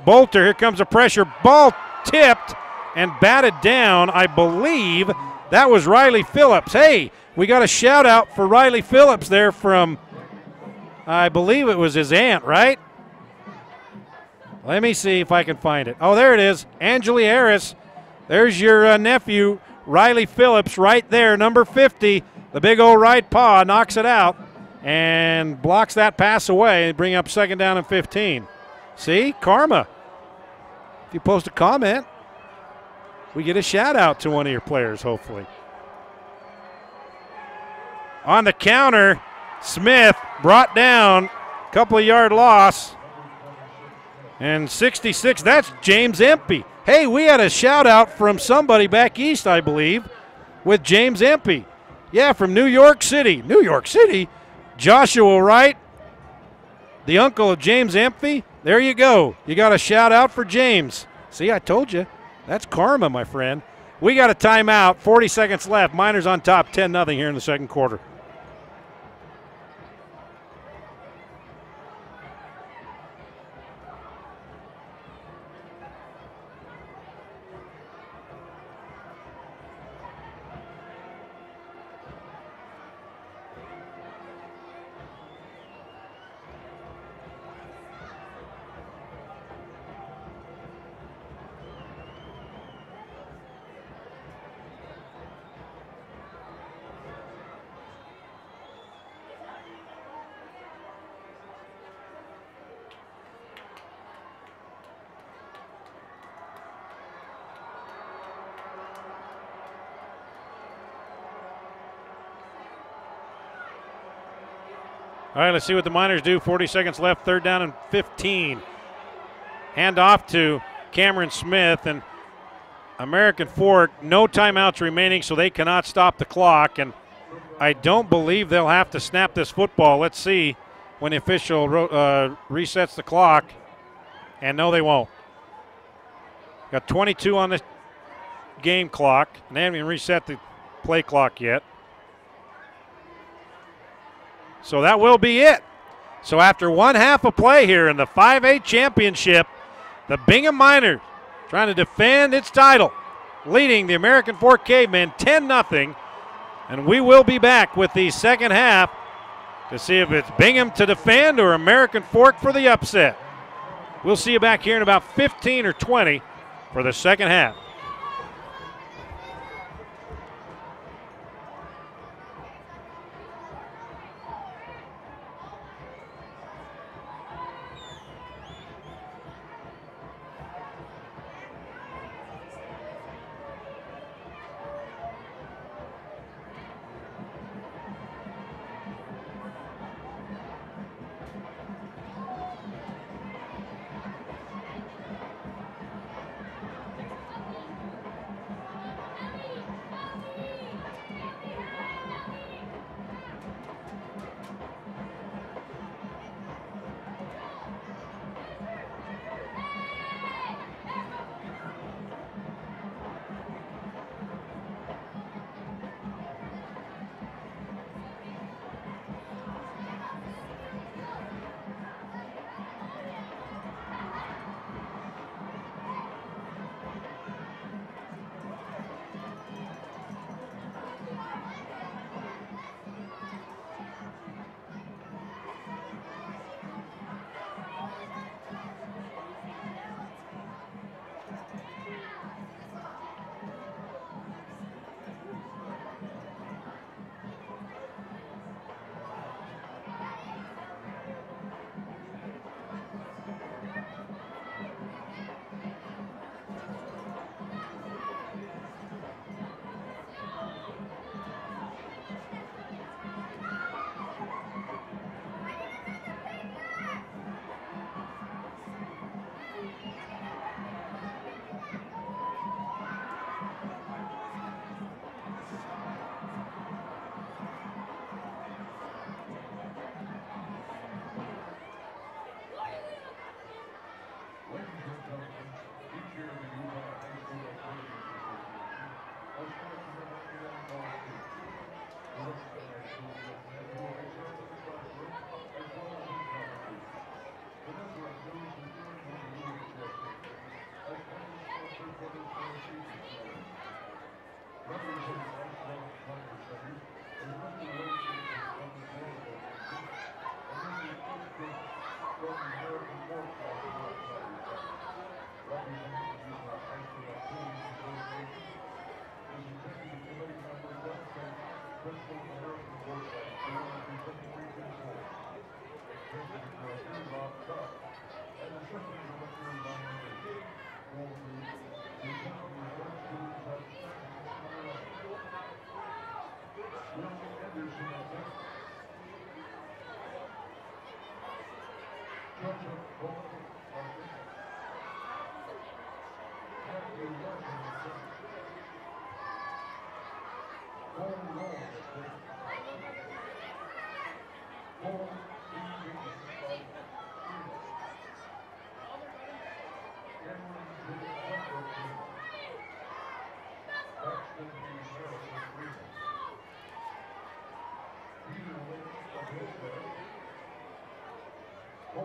Bolter, here comes the pressure. Ball tipped and batted down. I believe that was Riley Phillips. Hey, we got a shout out for Riley Phillips there from, I believe it was his aunt, right? Let me see if I can find it. Oh, there it is. Angeli Harris. There's your nephew, Riley Phillips, right there, number 50. The big old right paw knocks it out and blocks that pass away and bring up 2nd down and 15. See, karma. If you post a comment, we get a shout out to one of your players, hopefully. On the counter, Smith brought down, a couple of yard loss. And 66, that's James Empey. Hey, we had a shout out from somebody back east, I believe, with James Empey. Yeah, from New York City. New York City? Joshua Wright, the uncle of James Empey. There you go. You got a shout out for James. See, I told you. That's karma, my friend. We got a timeout. 40 seconds left. Miners on top, 10-0 here in the second quarter. All right, let's see what the Miners do. 40 seconds left, 3rd down and 15. Hand off to Cameron Smith, and American Fork, no timeouts remaining, so they cannot stop the clock. And I don't believe they'll have to snap this football. Let's see when the official resets the clock. And no, they won't. Got 22 on the game clock, and they haven't even reset the play clock yet. So that will be it. So after 1/2 of play here in the 5A championship, the Bingham Miners trying to defend its title, leading the American Fork Cavemen 10-0. And we will be back with the second half to see if it's Bingham to defend or American Fork for the upset. We'll see you back here in about 15 or 20 for the second half.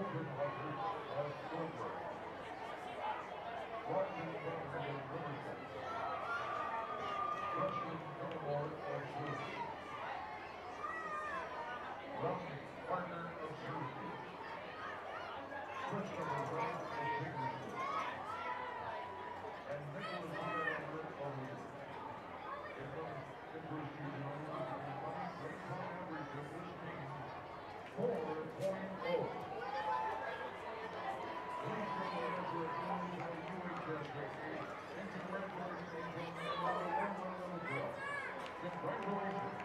Logan Hunters as silver. Bronson Butler as Riverside. Justin Gilmore of Jersey. Rodney Parker of Jersey. Christopher Brown of Bakersfield. And Nicholas Alexander of Lee. In the first season only, the rate average of this team, 4.0. Please give the answer of UHSAA and congratulations on another 1-1 draw. Congratulations.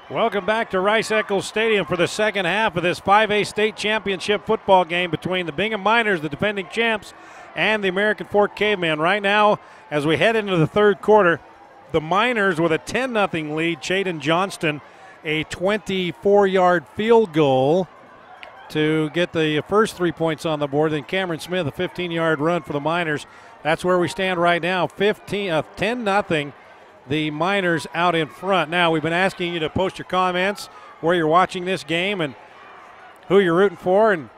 Welcome back to Rice-Eccles Stadium for the second half of this 5A state championship football game between the Bingham Miners, the defending champs, and the American Fork Cavemen. Right now, as we head into the third quarter, the Miners with a 10-0 lead. Chaden Johnston, a 24-yard field goal to get the first 3 points on the board. Then Cameron Smith, a 15-yard run for the Miners. That's where we stand right now, 10-0. The Miners out in front. Now, we've been asking you to post your comments where you're watching this game and who you're rooting for. And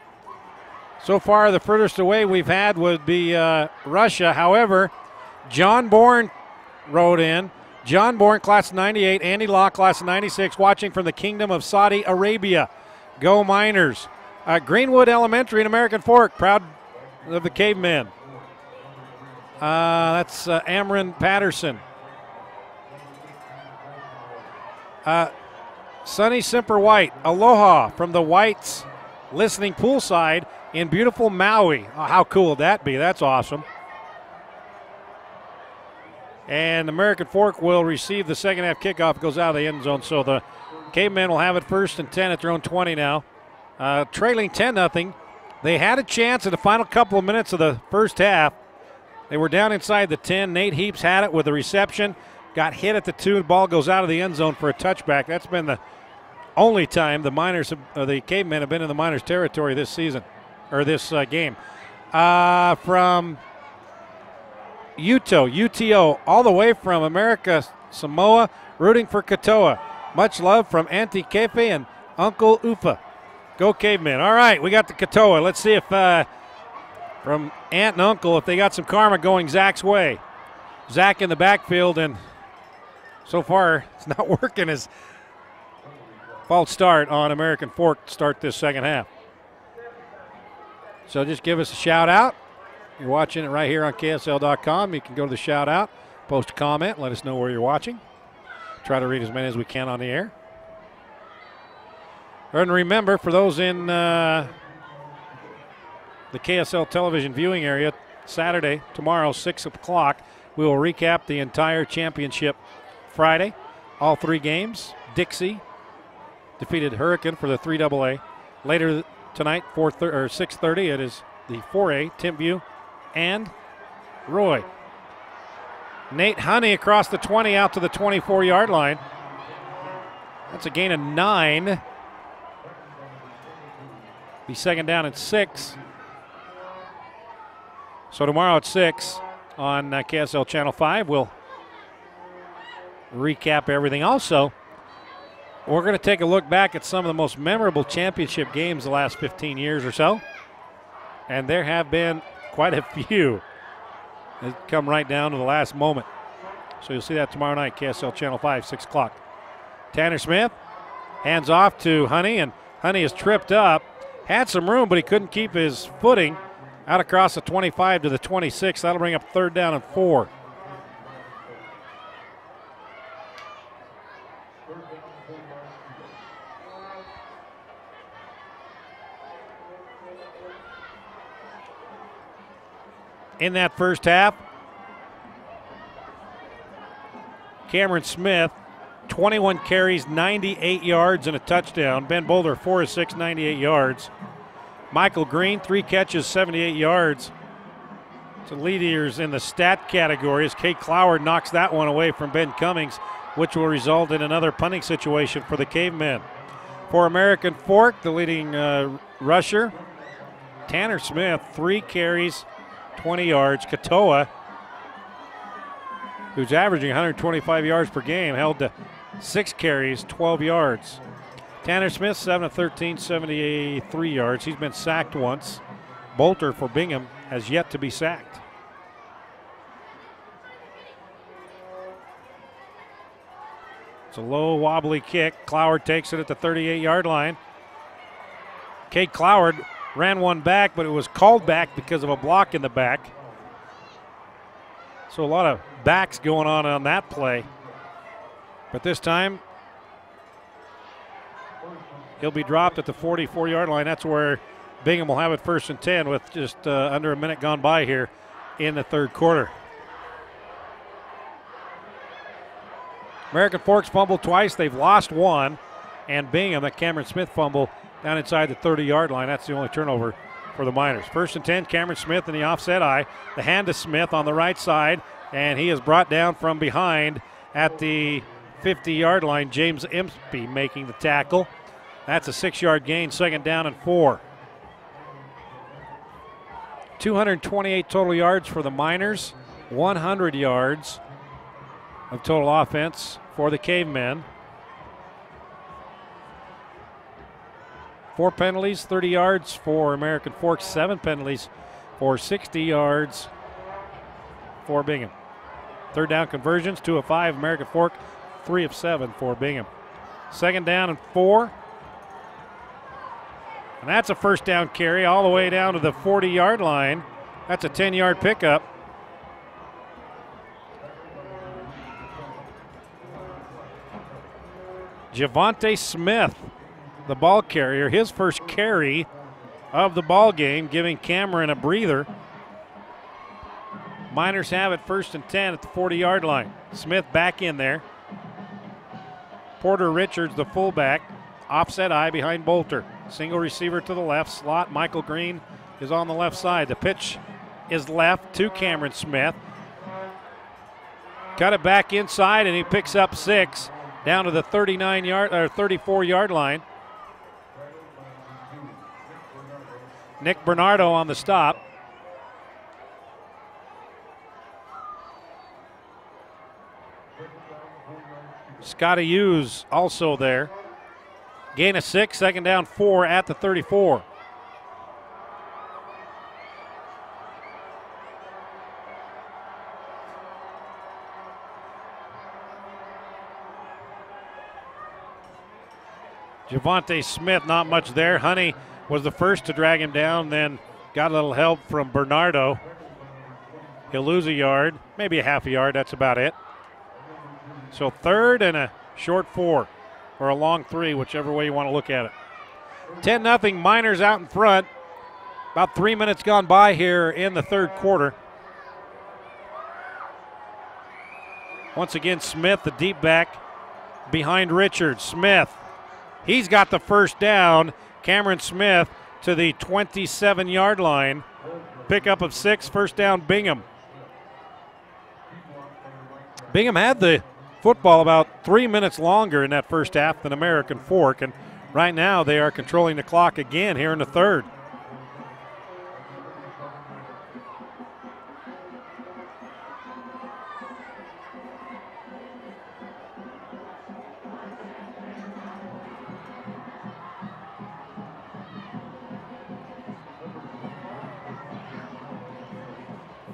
so far, the furthest away we've had would be Russia. However, John Bourne wrote in. John Bourne, class of 98. Andy Law, class of 96, watching from the Kingdom of Saudi Arabia. Go Miners. Greenwood Elementary in American Fork, proud of the Cavemen. That's Amron Patterson. Sunny Simper White, aloha from the Whites listening poolside in beautiful Maui. Oh, how cool would that be? That's awesome. And American Fork will receive the second half kickoff. It goes out of the end zone, so the Cavemen will have it 1st and 10 at their own 20 now. Trailing 10-0. They had a chance in the final couple of minutes of the first half. They were down inside the 10. Nate Heaps had it with the reception. Got hit at the 2. The ball goes out of the end zone for a touchback. That's been the only time the the Cavemen have been in the Miners territory this season, or this game. From UTO, all the way from America Samoa, rooting for Katoa. Much love from Auntie Kefe and Uncle Ufa. Go Cavemen. All right, we got the Katoa. Let's see if from Aunt and Uncle, if they got some karma going Zach's way. Zach in the backfield, and so far it's not working. His false start on American Fork to start this second half. So just give us a shout out. You're watching it right here on KSL.com. You can go to the shout out, post a comment, let us know where you're watching. Try to read as many as we can on the air. And remember, for those in the KSL television viewing area, Saturday, tomorrow, 6 o'clock, we will recap the entire championship Friday. All 3 games. Dixie defeated Hurricane for the 3AA. Later tonight, 6:30, it is the 4A, Timpview and Roy. Nate Honey across the 20 out to the 24-yard line. That's a gain of 9. Be second down and 6. So tomorrow at 6 on KSL Channel 5, we'll recap everything. Also, we're going to take a look back at some of the most memorable championship games the last 15 years or so. And there have been quite a few that come right down to the last moment. So you'll see that tomorrow night, KSL Channel 5, 6 o'clock. Tanner Smith hands off to Honey, and Honey is tripped up. Had some room, but he couldn't keep his footing. Out across the 25 to the 26. That'll bring up 3rd down and 4. In that first half, Cameron Smith, 21 carries, 98 yards, and a touchdown. Ben Boulder, 4 of 6, 98 yards. Michael Green, 3 catches, 78 yards. So leaders in the stat category as Kate Cloward knocks that one away from Ben Cummings, which will result in another punting situation for the Cavemen. For American Fork, the leading rusher, Tanner Smith, 3 carries, 20 yards. Katoa, who's averaging 125 yards per game, held to 6 carries, 12 yards. Tanner Smith, 7 of 13, 73 yards. He's been sacked once. Bolter for Bingham has yet to be sacked. It's a low, wobbly kick. Cloward takes it at the 38-yard line. Kate Cloward ran one back, but it was called back because of a block in the back. So a lot of backs going on that play. But this time, he'll be dropped at the 44-yard line. That's where Bingham will have it 1st and 10 with just under a minute gone by here in the third quarter. American Forks fumbled twice. They've lost one. And Bingham, that Cameron Smith fumble down inside the 30-yard line. That's the only turnover for the Miners. 1st and 10, Cameron Smith in the offset eye. The hand to Smith on the right side, and he is brought down from behind at the 50-yard line. James Impey making the tackle. That's a 6-yard gain, 2nd down and 4. 228 total yards for the Miners, 100 yards of total offense for the Cavemen. 4 penalties, 30 yards for American Forks, 7 penalties for 60 yards for Bingham. 3rd down conversions, 2 of 5 American Fork, 3 of 7 for Bingham. 2nd down and 4. And that's a 1st down carry all the way down to the 40-yard line. That's a 10-yard pickup. Javonte Smith, the ball carrier, his first carry of the ball game, giving Cameron a breather. Miners have it 1st and 10 at the 40-yard line. Smith back in there. Porter Richards, the fullback, offset eye behind Bolter. Single receiver to the left, slot. Michael Green is on the left side. The pitch is left to Cameron Smith. Cut it back inside, and he picks up 6 down to the 34-yard line. Nick Bernardo on the stop. Scotty Hughes also there. Gain of 6, 2nd down 4 at the 34. Javonte Smith, not much there. Honey was the first to drag him down, then got a little help from Bernardo. He'll lose a yard, maybe a half a yard, that's about it. So 3rd and a short 4, or a long 3, whichever way you want to look at it. 10-0 Miners out in front. About 3 minutes gone by here in the 3rd quarter. Once again, Smith, the deep back, behind Richards. Smith, he's got the 1st down. Cameron Smith to the 27-yard line. Pickup of 6, 1st down Bingham. Bingham had the football about 3 minutes longer in that first half than American Fork, and right now they are controlling the clock again here in the 3rd.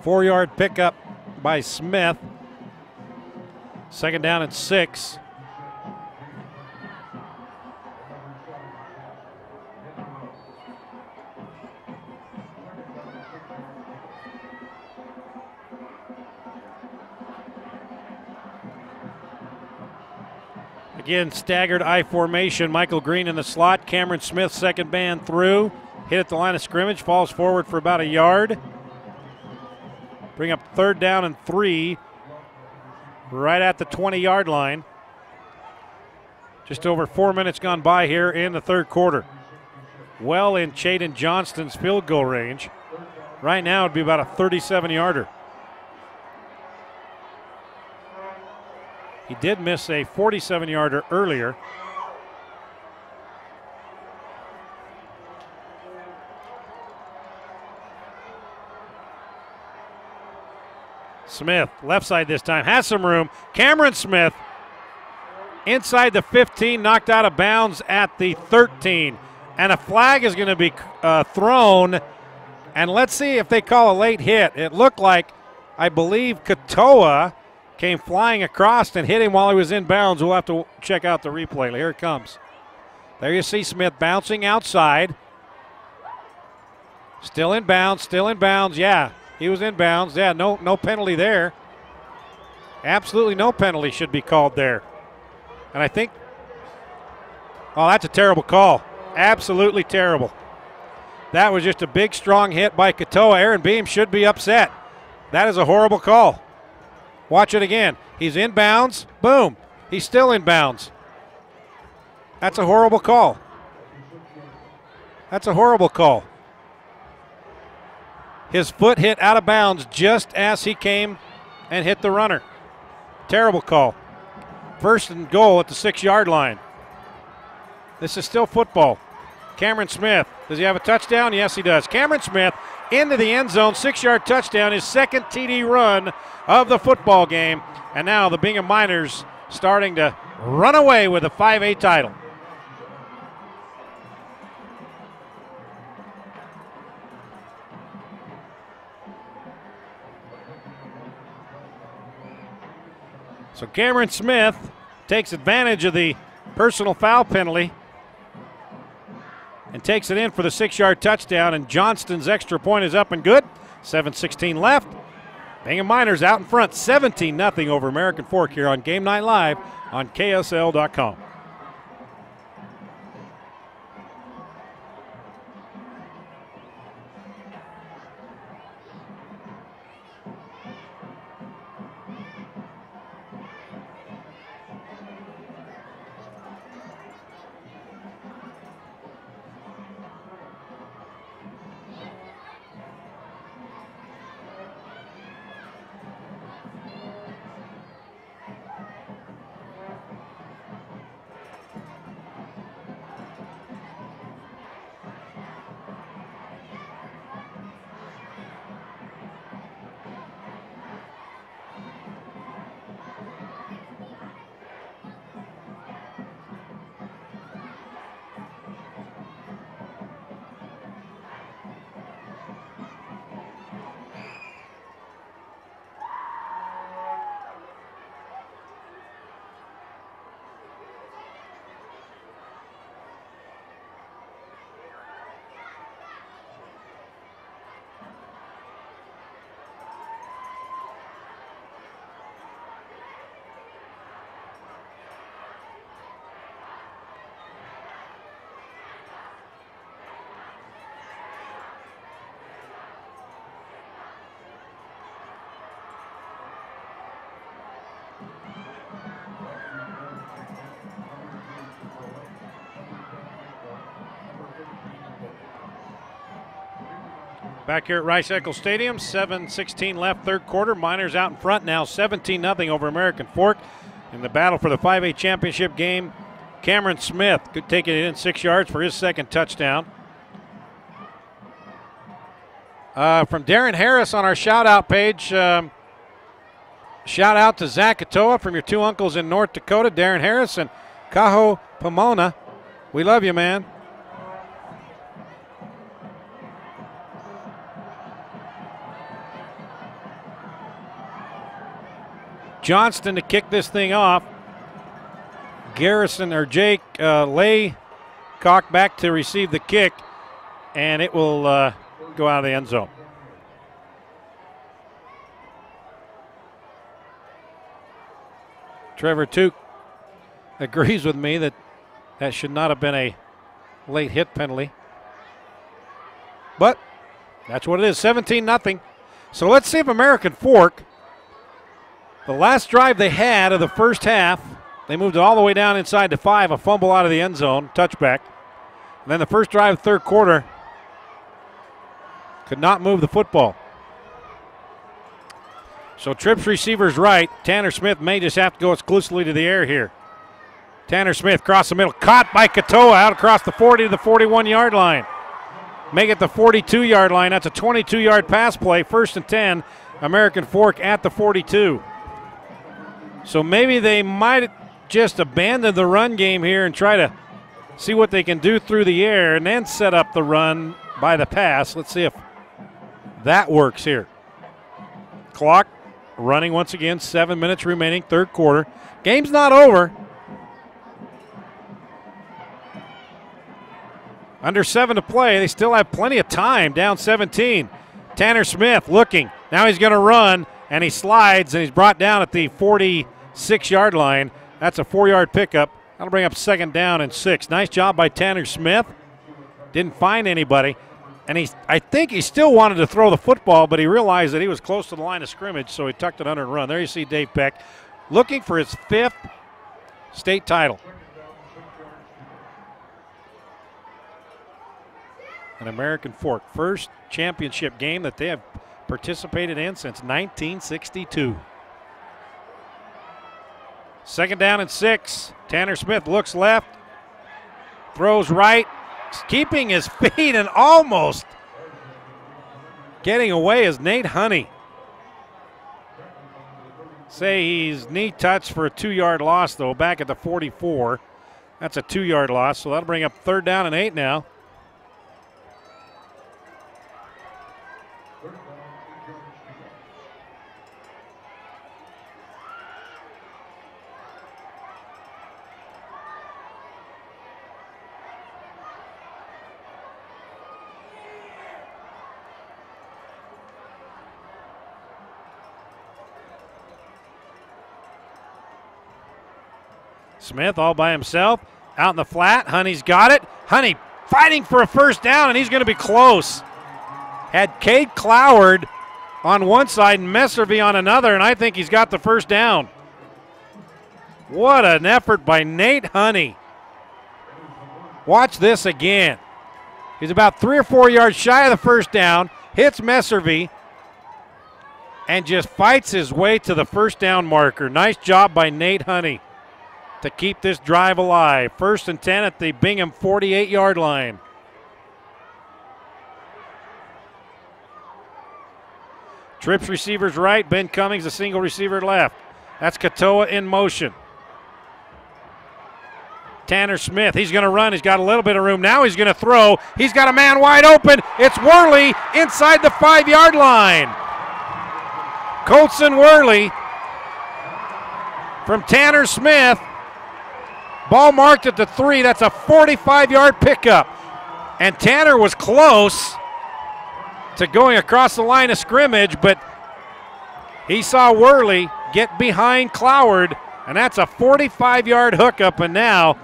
Four-yard pickup by Smith. 2nd down and 6. Again, staggered I formation. Michael Green in the slot. Cameron Smith, 2nd man through. Hit at the line of scrimmage, falls forward for about a yard. Bring up 3rd down and 3. Right at the 20-yard line. Just over 4 minutes gone by here in the 3rd quarter. Well in Chaden Johnston's field goal range. Right now it'd be about a 37-yarder. He did miss a 47-yarder earlier. Smith, left side this time, has some room. Cameron Smith inside the 15, knocked out of bounds at the 13. And a flag is going to be thrown. And let's see if they call a late hit. It looked like, I believe, Katoa came flying across and hit him while he was in bounds. We'll have to check out the replay. Here it comes. There you see Smith bouncing outside. Still in bounds, yeah. He was in bounds. Yeah, no penalty there. Absolutely no penalty should be called there. And I think, oh, that's a terrible call. Absolutely terrible. That was just a big, strong hit by Katoa. Aaron Beam should be upset. That is a horrible call. Watch it again. He's in bounds. Boom. He's still in bounds. That's a horrible call. That's a horrible call. His foot hit out of bounds just as he came and hit the runner. Terrible call. 1st and goal at the 6-yard line. This is still football. Cameron Smith, does he have a touchdown? Yes, he does. Cameron Smith into the end zone, 6-yard touchdown, his second TD run of the football game. And now the Bingham Miners starting to run away with a 5A title. So Cameron Smith takes advantage of the personal foul penalty and takes it in for the 6-yard touchdown, and Johnston's extra point is up and good. 7:16 left. Bingham Miners out in front, 17-0 over American Fork here on Game Night Live on KSL.com. Back here at Rice-Eccles Stadium, 7:16 left, 3rd quarter. Miners out in front now, 17-0 over American Fork. In the battle for the 5A championship game, Cameron Smith could take it in 6 yards for his second touchdown. From Darren Harris on our shout-out page, shout out to Zach Atoa from your two uncles in North Dakota, Darren Harris and Kaho Pomona. We love you, man. Johnston to kick this thing off. Garrison or Jake Laycock back to receive the kick, and it will go out of the end zone. Trevor Took agrees with me that that should not have been a late hit penalty. But that's what it is, 17-0. So let's see if American Fork, the last drive they had of the first half, they moved it all the way down inside the 5, a fumble out of the end zone, touchback. And then the first drive of the 3rd quarter, could not move the football. So trips receivers right. Tanner Smith may just have to go exclusively to the air here. Tanner Smith across the middle, caught by Katoa out across the 40 to the 41-yard line. Make it the 42-yard line. That's a 22-yard pass play. 1st and 10, American Fork at the 42. So maybe they might just abandon the run game here and try to see what they can do through the air and then set up the run by the pass. Let's see if that works here. Clock running once again, 7 minutes remaining, 3rd quarter. Game's not over. Under 7 to play. They still have plenty of time, down 17. Tanner Smith looking. Now he's going to run, and he slides, and he's brought down at the 46-yard line. That's a 4-yard pickup. That'll bring up 2nd down and 6. Nice job by Tanner Smith. Didn't find anybody. And I think he still wanted to throw the football, but he realized that he was close to the line of scrimmage, so he tucked it under and run. There you see Dave Peck looking for his 5th state title. An American Fork, first championship game that they have participated in since 1962. 2nd down and 6. Tanner Smith looks left, throws right, keeping his feet and almost getting away is Nate Honey. Say he's knee touched for a 2-yard loss, though, back at the 44. That's a 2-yard loss, so that'll bring up 3rd down and 8 now. Smith all by himself, out in the flat. Honey's got it. Honey fighting for a 1st down, and he's going to be close. Had Cade Cloward on one side and Messervy on another, and I think he's got the 1st down. What an effort by Nate Honey. Watch this again. He's about 3 or 4 yards shy of the 1st down, hits Messervy, and just fights his way to the 1st down marker. Nice job by Nate Honey to keep this drive alive. 1st and 10 at the Bingham 48-yard line. Trips receivers right, Ben Cummings a single receiver left. That's Katoa in motion. Tanner Smith, he's going to run. He's got a little bit of room. Now he's going to throw. He's got a man wide open. It's Worley inside the 5-yard line. Colson Worley from Tanner Smith. Ball marked at the 3. That's a 45-yard pickup. And Tanner was close to going across the line of scrimmage, but he saw Worley get behind Cloward, and that's a 45-yard hookup. And now,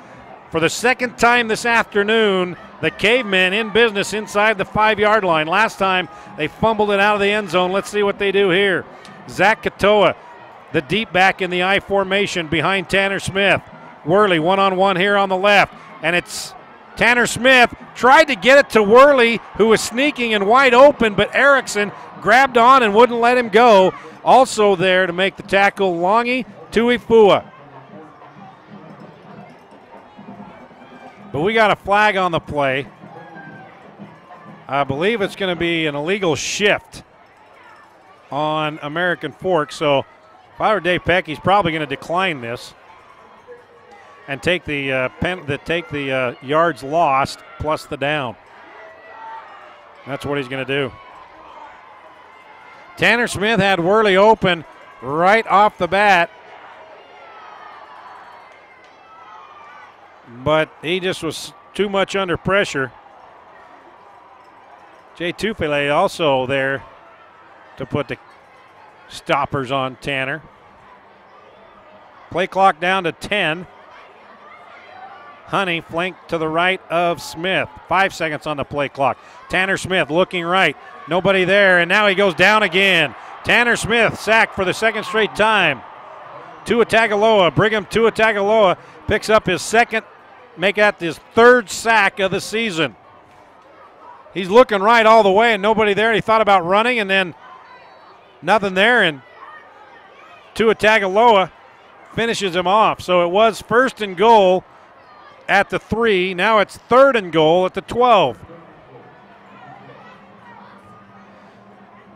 for the 2nd time this afternoon, the Cavemen in business inside the 5-yard line. Last time they fumbled it out of the end zone. Let's see what they do here. Zach Katoa, the deep back in the I formation behind Tanner Smith. Worley one-on-one here on the left, and it's Tanner Smith tried to get it to Worley, who was sneaking and wide open, but Erickson grabbed on and wouldn't let him go. Also there to make the tackle, Longy Tuifua. But we got a flag on the play. I believe it's going to be an illegal shift on American Fork, so if I were Dave Peck, he's probably going to decline this and take the yards lost plus the down. That's what he's going to do. Tanner Smith had Worley open right off the bat, but he just was too much under pressure. Jay Tufele also there to put the stoppers on Tanner. Play clock down to 10. Honey flanked to the right of Smith. 5 seconds on the play clock. Tanner Smith looking right. Nobody there, and now he goes down again. Tanner Smith sacked for the 2nd straight time. Tua Tagovailoa, Brigham Tua Tagovailoa picks up his 2nd, make that his 3rd sack of the season. He's looking right all the way and nobody there. He thought about running and then nothing there, and Tua Tagovailoa finishes him off. So it was 1st and goal at the 3. Now it's 3rd and goal at the 12.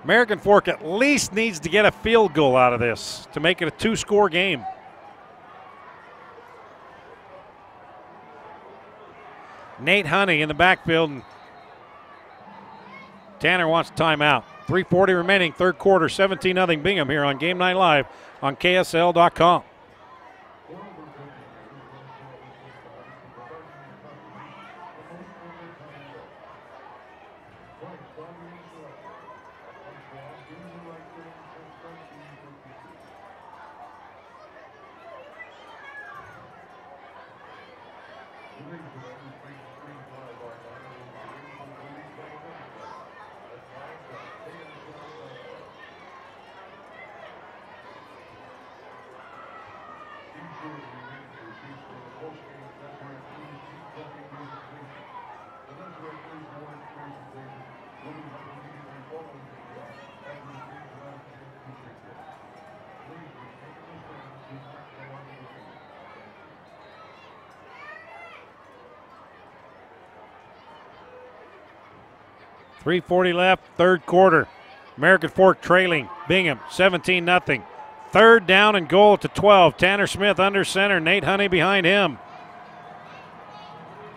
American Fork at least needs to get a field goal out of this to make it a 2-score game. Nate Honey in the backfield, and Tanner wants a timeout. 3:40 remaining, 3rd quarter, 17-0 Bingham here on Game Night Live on KSL.com. 3:40 left, third quarter. American Fork trailing Bingham 17-0. Third down and goal to 12. Tanner Smith under center. Nate Honey behind him.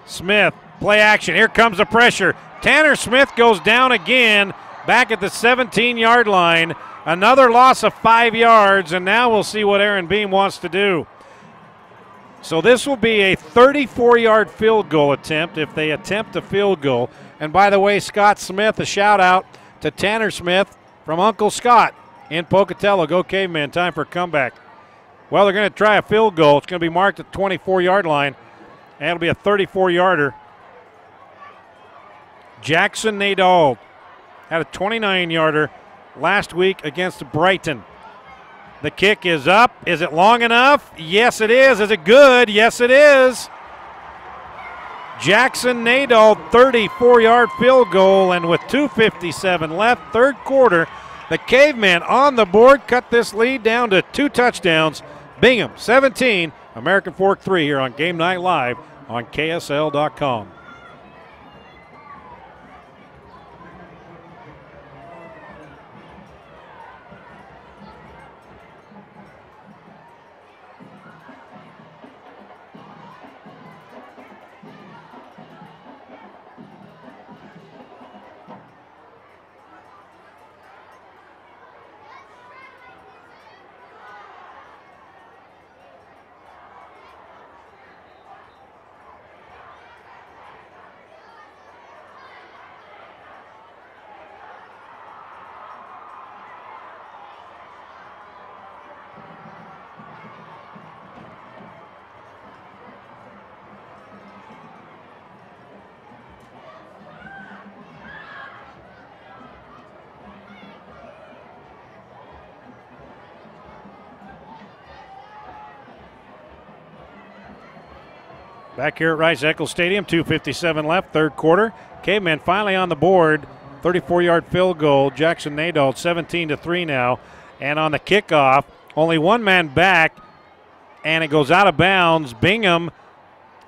Smith, play action. Here comes the pressure. Tanner Smith goes down again, back at the 17-yard line. Another loss of 5 yards, and now we'll see what Aaron Beam wants to do. So this will be a 34-yard field goal attempt if they attempt a field goal. And by the way, Scott Smith, a shout out to Tanner Smith from Uncle Scott in Pocatello. Go Cavemen, time for a comeback. Well, they're going to try a field goal. It's going to be marked at the 24-yard line, and it'll be a 34-yarder. Jackson Nadeau had a 29-yarder last week against Brighton. The kick is up. Is it long enough? Yes, it is. Is it good? Yes, it is. Jackson Nadeau, 34-yard field goal, and with 2:57 left, third quarter, the Cavemen on the board cut this lead down to 2 touchdowns. Bingham 17, American Fork 3 here on Game Night Live on KSL.com. Back here at Rice-Eccles Stadium, 2:57 left, third quarter. Cavemen finally on the board, 34-yard field goal. Jackson Nadeau 17-3 now. And on the kickoff, only one man back, and it goes out of bounds. Bingham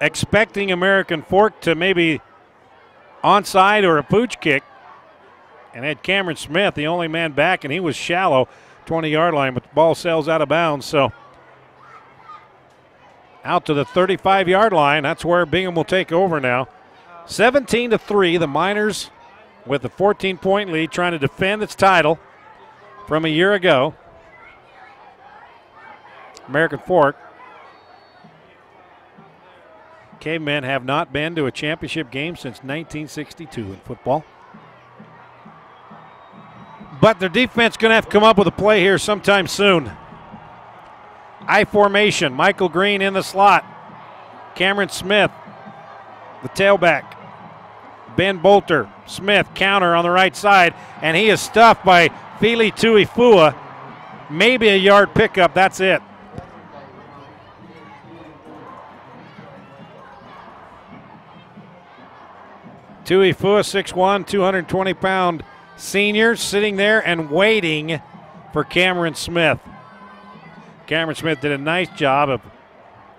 expecting American Fork to maybe onside or a pooch kick, and had Cameron Smith, the only man back, and he was shallow, 20-yard line, but the ball sails out of bounds. So out to the 35-yard line. That's where Bingham will take over now. 17-3, the Miners with a 14-point lead, trying to defend its title from a year ago. American Fork. Cavemen have not been to a championship game since 1962 in football. But their defense going to have to come up with a play here sometime soon. I formation, Michael Green in the slot. Cameron Smith, the tailback. Ben Bolter, Smith, counter on the right side, and he is stuffed by Fili Tuifua. Maybe a yard pickup, that's it. Tuifua, 6'1", 220-pound senior, sitting there and waiting for Cameron Smith. Cameron Smith did a nice job of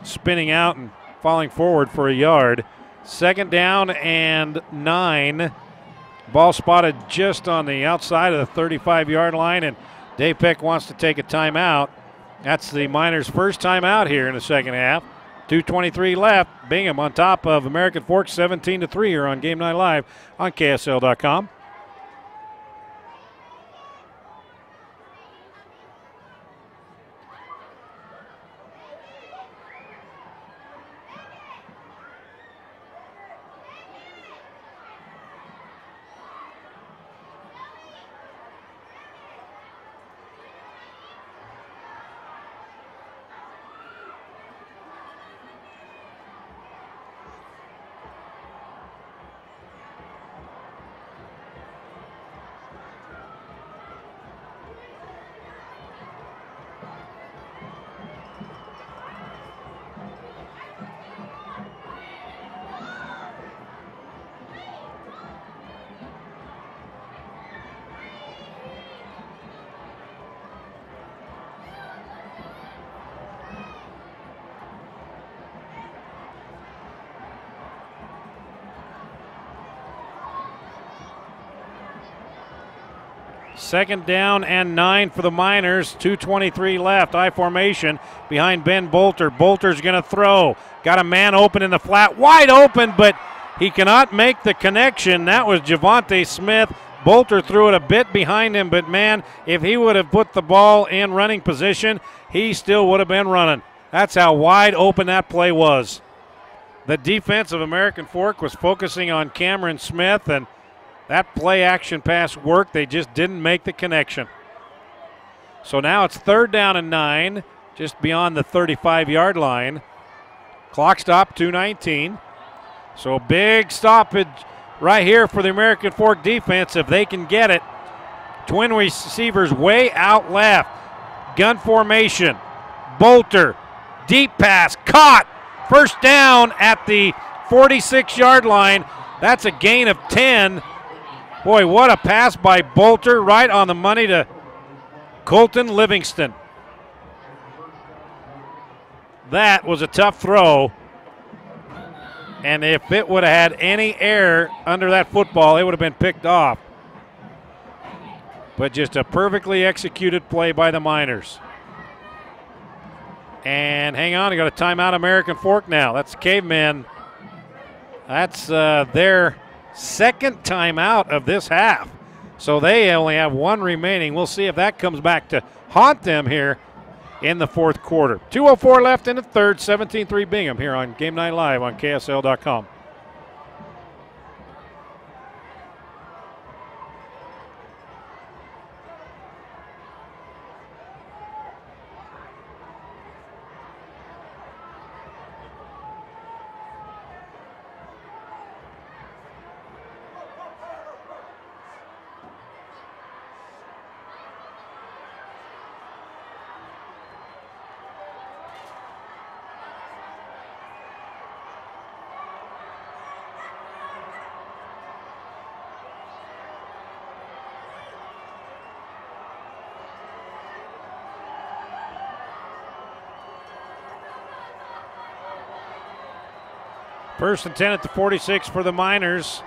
spinning out and falling forward for a yard. Second down and 9. Ball spotted just on the outside of the 35-yard line, and Dave Peck wants to take a timeout. That's the Miners' first timeout here in the second half. 2:23 left. Bingham on top of American Fork, 17-3 here on Game Night Live on KSL.com. Second down and 9 for the Miners. 2:23 left. I formation behind Ben Bolter. Bolter's going to throw. Got a man open in the flat. Wide open, but he cannot make the connection. That was Javonte Smith. Bolter threw it a bit behind him, but man, if he would have put the ball in running position, he still would have been running. That's how wide open that play was. The defense of American Fork was focusing on Cameron Smith, and that play action pass worked. They just didn't make the connection. So now it's 3rd down and 9, just beyond the 35-yard line. Clock stop, 2:19. So big stoppage right here for the American Fork defense if they can get it. Twin receivers way out left. Gun formation. Bolter. Deep pass. Caught. First down at the 46-yard line. That's a gain of 10. Boy, what a pass by Bolter, right on the money to Colton Livingston. That was a tough throw. And if it would have had any air under that football, it would have been picked off. But just a perfectly executed play by the Miners. And hang on, I got a timeout, American Fork now. That's Cavemen. That's their second timeout of this half. So they only have one remaining. We'll see if that comes back to haunt them here in the fourth quarter. 2:04 left in the third, 17-3 Bingham here on Game Night Live on KSL.com. First and 10 at the 46 for the Miners.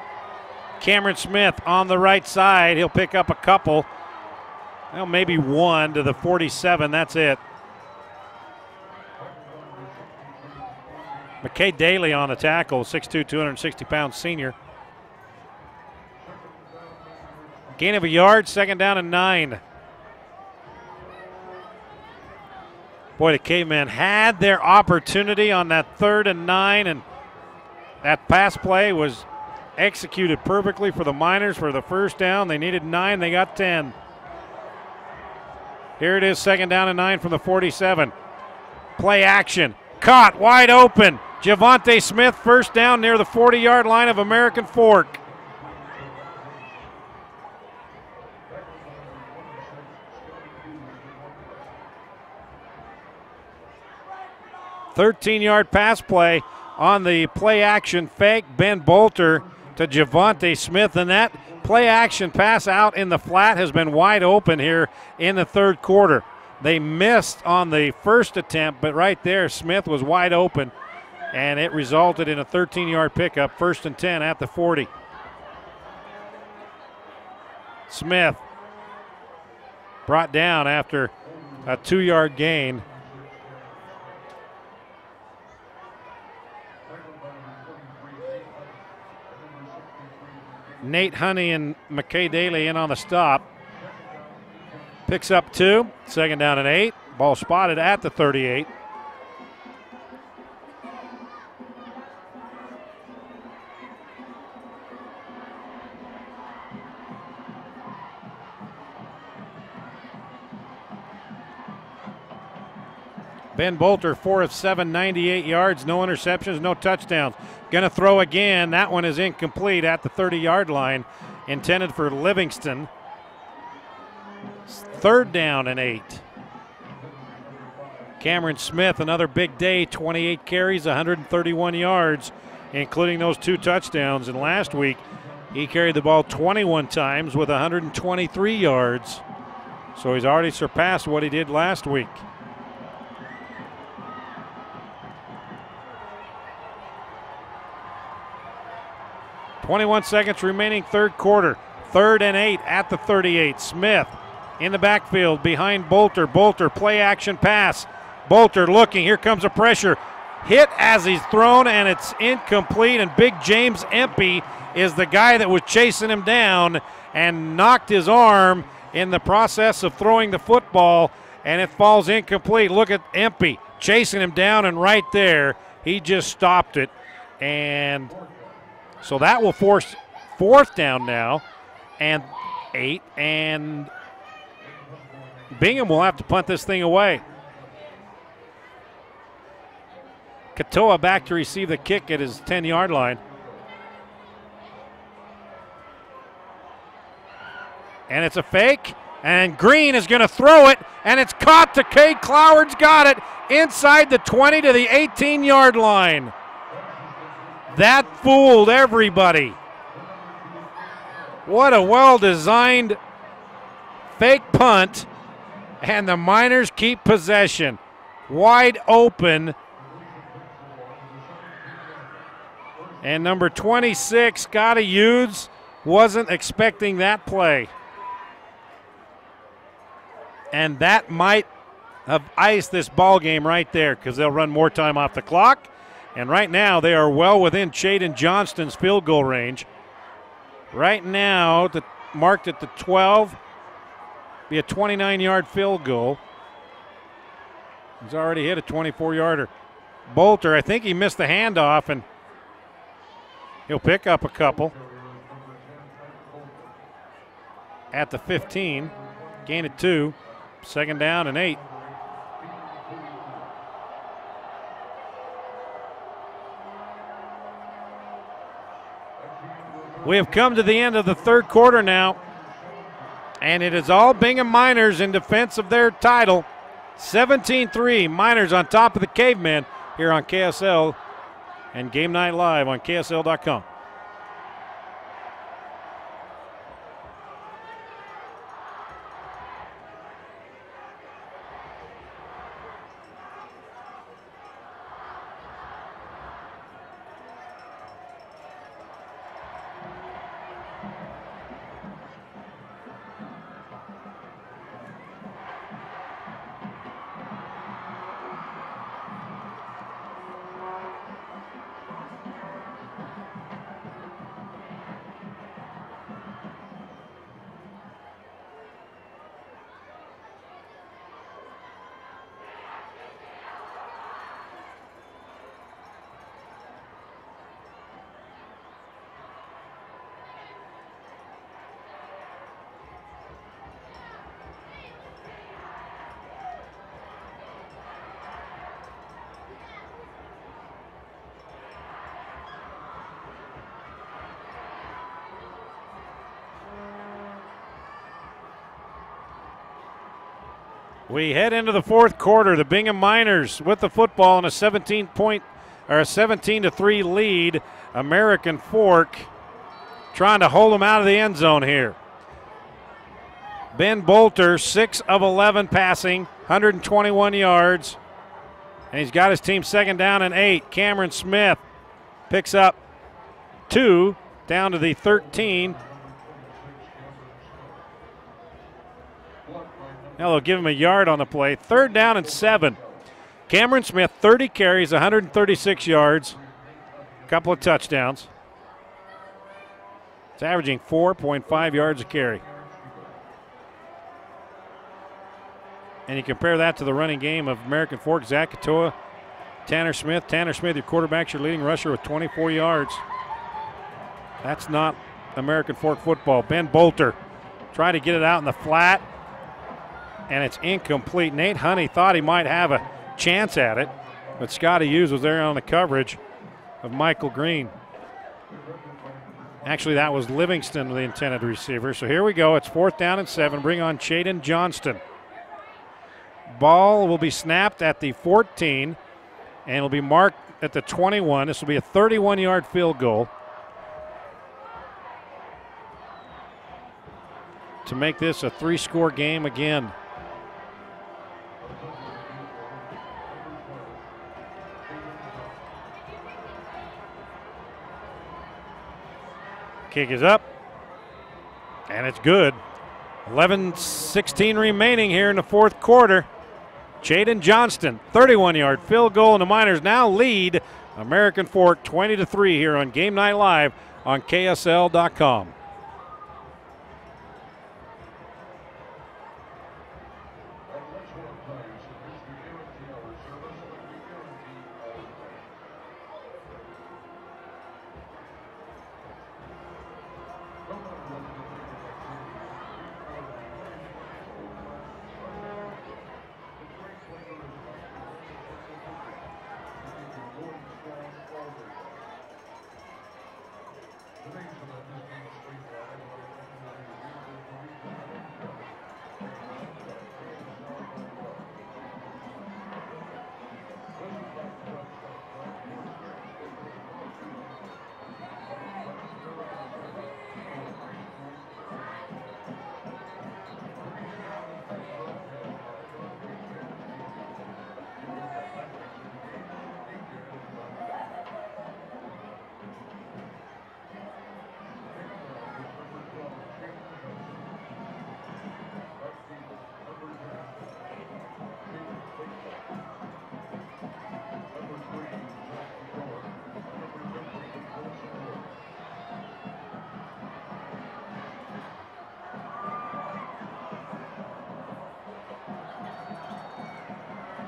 Cameron Smith on the right side. He'll pick up a couple. Well, maybe one to the 47. That's it. McKay Daly on the tackle, 6'2", 260-pound senior. Gain of a yard, second down and 9. Boy, the Cavemen had their opportunity on that 3rd and 9, and that pass play was executed perfectly for the Miners for the first down. They needed 9, they got 10. Here it is, second down and 9 from the 47. Play action, caught, wide open. Javonte Smith, first down near the 40-yard line of American Fork. "13-yard pass play on the play action fake. Ben Bolter to Javonte Smith, and that play action pass out in the flat has been wide open here in the third quarter. They missed on the first attempt, but right there Smith was wide open, and it resulted in a 13-yard pickup, 1st and 10 at the 40. Smith brought down after a 2-yard gain. Nate Honey and McKay Daly in on the stop. Picks up 2, second down and 8. Ball spotted at the 38. Ben Bolter, 4 of 7, 98 yards, no interceptions, no touchdowns. Gonna throw again. That one is incomplete at the 30-yard line, intended for Livingston. 3rd down and 8. Cameron Smith, another big day, 28 carries, 131 yards, including those 2 touchdowns. And last week, he carried the ball 21 times with 123 yards. So he's already surpassed what he did last week. 21 seconds remaining, third quarter. 3rd and 8 at the 38. Smith in the backfield behind Bolter. Bolter, play action pass. Bolter looking, here comes a pressure. Hit as he's thrown, and it's incomplete, and big James Empey is the guy that was chasing him down and knocked his arm in the process of throwing the football, and it falls incomplete. Look at Empey chasing him down, and right there, he just stopped it. And so that will force 4th down now, and 8, and Bingham will have to punt this thing away. Katoa back to receive the kick at his 10-yard line. And it's a fake, and Green is going to throw it, and it's caught to Cade Cloward's got it inside the 20 to the 18-yard line. That fooled everybody. What a well-designed fake punt, and the Miners keep possession. Wide open. And number 26, Scotty Hughes, wasn't expecting that play. And that might have iced this ball game right there, because they'll run more time off the clock. And right now they are well within Chaden Johnston's field goal range. Right now, marked at the 12, be a 29-yard field goal. He's already hit a 24-yarder. Bolter, I think he missed the handoff, and he'll pick up a couple at the 15. Gain of 2. 2nd down and 8. We have come to the end of the 3rd quarter now, and it is all Bingham Miners in defense of their title. 17-3, Miners on top of the Cavemen here on KSL and Game Night Live on KSL.com. We head into the 4th quarter. The Bingham Miners with the football in a 17-3 lead. American Fork trying to hold them out of the end zone here. Ben Bolter, 6 of 11 passing, 121 yards. And he's got his team 2nd down and 8. Cameron Smith picks up 2 down to the 13. Now they'll give him a yard on the play. 3rd down and 7. Cameron Smith, 30 carries, 136 yards, a couple of touchdowns. It's averaging 4.5 yards a carry. And you compare that to the running game of American Fork, Zach Katoa, Tanner Smith. Tanner Smith, your quarterback's your leading rusher with 24 yards. That's not American Fork football. Ben Bolter tried to get it out in the flat, and it's incomplete. Nate Honey thought he might have a chance at it, but Scotty Hughes was there on the coverage of Michael Green. Actually, that was Livingston, the intended receiver. So here we go. It's 4th down and 7. Bring on Chaden Johnston. Ball will be snapped at the 14, and it'll be marked at the 21. This will be a 31-yard field goal to make this a 3-score game again. Kick is up, And it's good. 11:16 remaining here in the fourth quarter. Jaden Johnston, 31-yard field goal, and the Miners now lead American Fork 20-3 here on Game Night Live on KSL.com.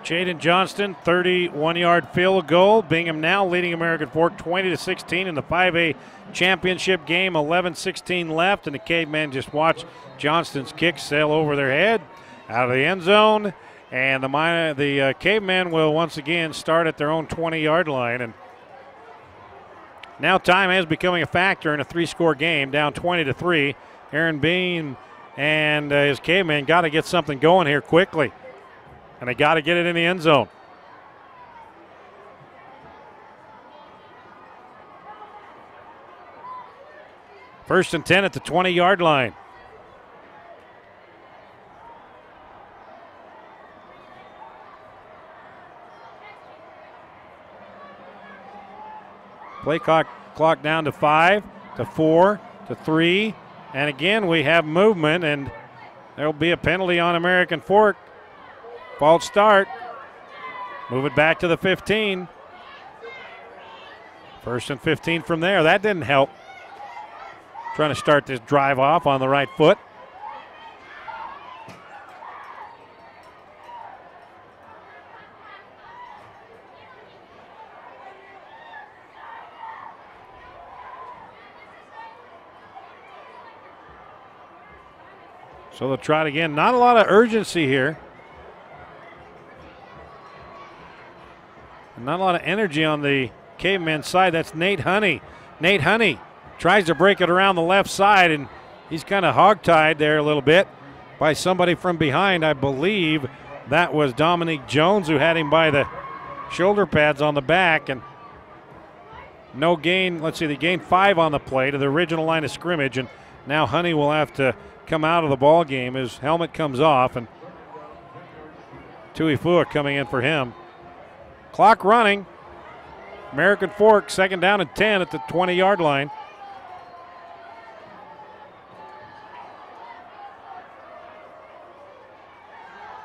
Jaden Johnston, 31-yard field goal. Bingham now leading American Fork 20-16 in the 5A championship game. 11:16 left, and the Cavemen just watch Johnston's kick sail over their head out of the end zone. And the Cavemen will once again start at their own 20-yard line. And now time is becoming a factor in a three-score game, down 20-3. Aaron Bean and his Cavemen got to get something going here quickly. And they got to get it in the end zone. First and 10 at the 20-yard line. Play clock down to 5, to 4, to 3. And again, we have movement, and there will be a penalty on American Fork. False start. Move it back to the 15. First and 15 from there. That didn't help. Trying to start this drive off on the right foot. So they'll try it again. Not a lot of urgency here. Not a lot of energy on the Caveman side. That's Nate Honey. Nate Honey tries to break it around the left side, and he's kind of hogtied there a little bit by somebody from behind. I believe that was Dominique Jones who had him by the shoulder pads on the back. And no gain. Let's see, they gained 5 on the play to the original line of scrimmage, and now Honey will have to come out of the ball game. His helmet comes off, and Tuifua coming in for him. Clock running. American Fork, second down and 10 at the 20-yard line.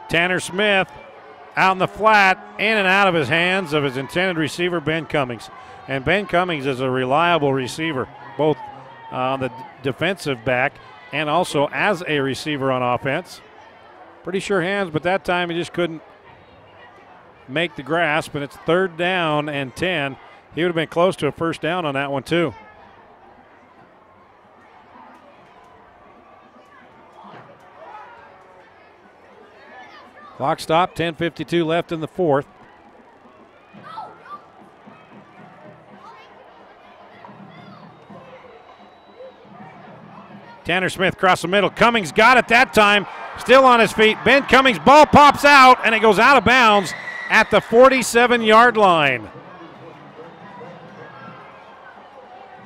Tanner Smith out in the flat, in and out of his hands of his intended receiver, Ben Cummings. And Ben Cummings is a reliable receiver, both on the defensive back and also as a receiver on offense. Pretty sure hands, but that time he just couldn't make the grasp, and it's third down and 10. He would have been close to a first down on that one too. Clock stop, 10:52 left in the fourth. Tanner Smith across the middle. Cummings got it that time, still on his feet. Ben Cummings, ball pops out, and it goes out of bounds at the 47-yard line.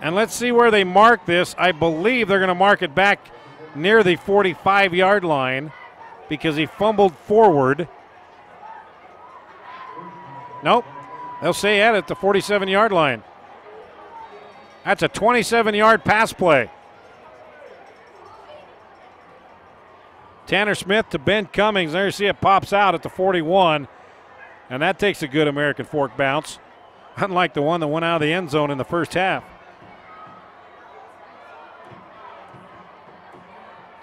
And let's see where they mark this. I believe they're going to mark it back near the 45-yard line because he fumbled forward. Nope. They'll say at the 47-yard line. That's a 27-yard pass play. Tanner Smith to Ben Cummings. There you see it pops out at the 41. And that takes a good American Fork bounce, unlike the one that went out of the end zone in the first half.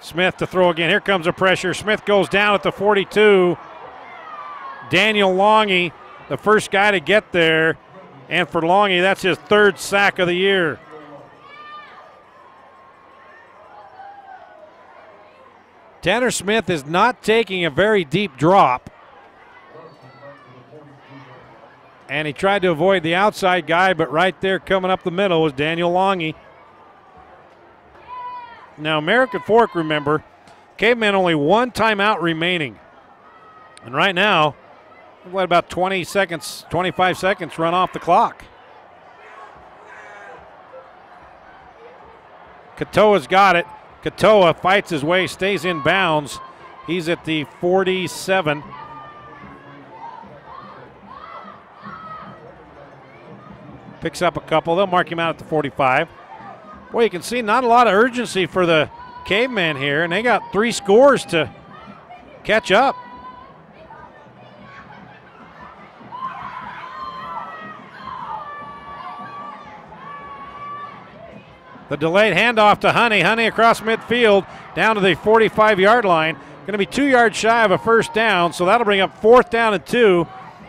Smith to throw again. Here comes the pressure. Smith goes down at the 42. Daniel Longy, the first guy to get there. And for Longy, that's his third sack of the year. Tanner Smith is not taking a very deep drop. And he tried to avoid the outside guy, but right there coming up the middle was Daniel Longy. Now, American Fork, remember, Cavemen only one timeout remaining. And right now, we've let about 20 seconds, 25 seconds run off the clock. Katoa's got it. Katoa fights his way, stays in bounds. He's at the 47. Picks up a couple. They'll mark him out at the 45. Boy, you can see not a lot of urgency for the Cavemen here, and they got 3 scores to catch up. The delayed handoff to Honey. Honey across midfield down to the 45-yard line. Going to be 2 yards shy of a first down, so that'll bring up 4th down and 2.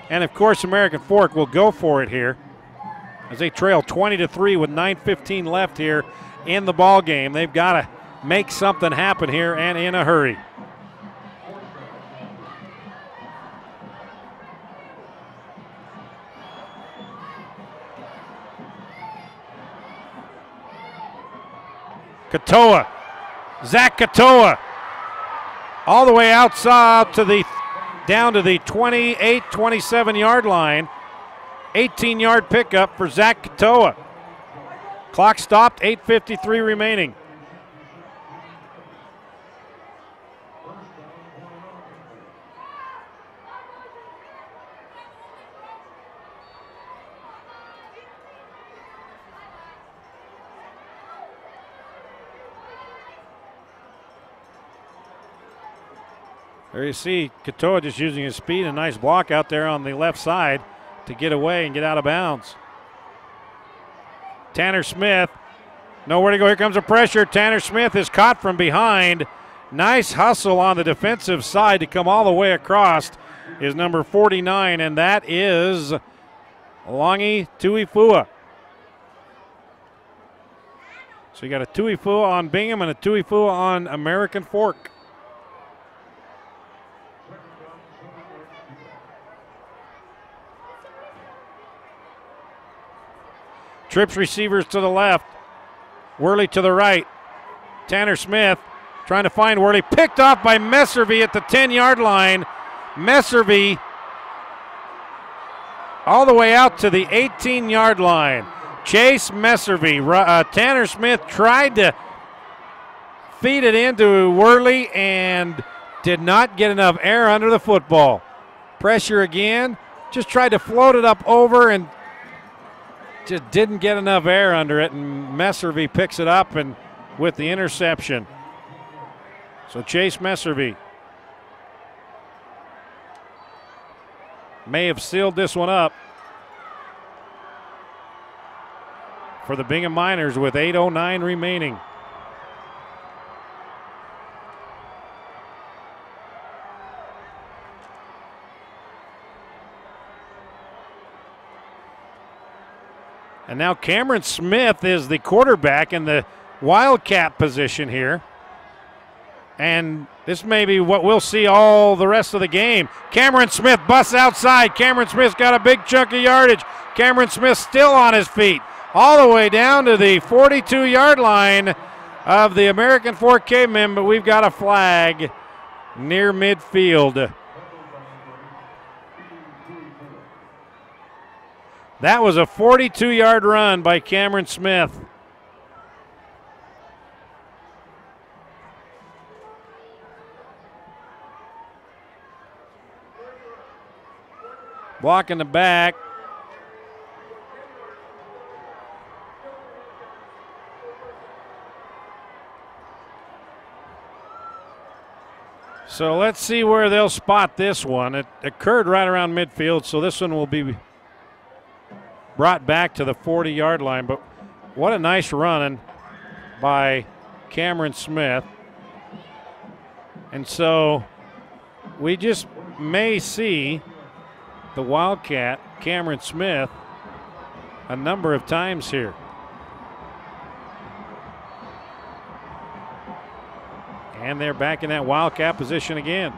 And, of course, American Fork will go for it here as they trail 20-3 with 9:15 left here in the ball game. They've got to make something happen here and in a hurry. Katoa, Zach Katoa, all the way outside to the down to the 28, 27-yard line. 18-yard pickup for Zach Katoa. Clock stopped, 8:53 remaining. There you see Katoa just using his speed, a nice block out there on the left side to get away and get out of bounds. Tanner Smith, nowhere to go. Here comes the pressure. Tanner Smith is caught from behind. Nice hustle on the defensive side to come all the way across is number 49, and that is Longy Tuifua. So you got a Tuifua on Bingham and a Tuifua on American Fork. Trips receivers to the left. Worley to the right. Tanner Smith trying to find Worley. Picked off by Messervy at the 10-yard line. Messervy all the way out to the 18-yard line. Chase Messervy. Tanner Smith tried to feed it into Worley and did not get enough air under the football. Pressure again. Just tried to float it up over and just didn't get enough air under it, and Messervy picks it up and with the interception. So Chase Messervy may have sealed this one up for the Bingham Miners with 8:09 remaining. And now Cameron Smith is the quarterback in the Wildcat position here. And this may be what we'll see all the rest of the game. Cameron Smith busts outside. Cameron Smith's got a big chunk of yardage. Cameron Smith still on his feet. All the way down to the 42-yard line of the American Fork Cavemen, but we've got a flag near midfield. That was a 42-yard run by Cameron Smith. Blocking the back. So let's see where they'll spot this one. It occurred right around midfield, so this one will be brought back to the 40-yard line. But what a nice running by Cameron Smith. And so we just may see the Wildcat, Cameron Smith, a number of times here. And they're back in that Wildcat position again.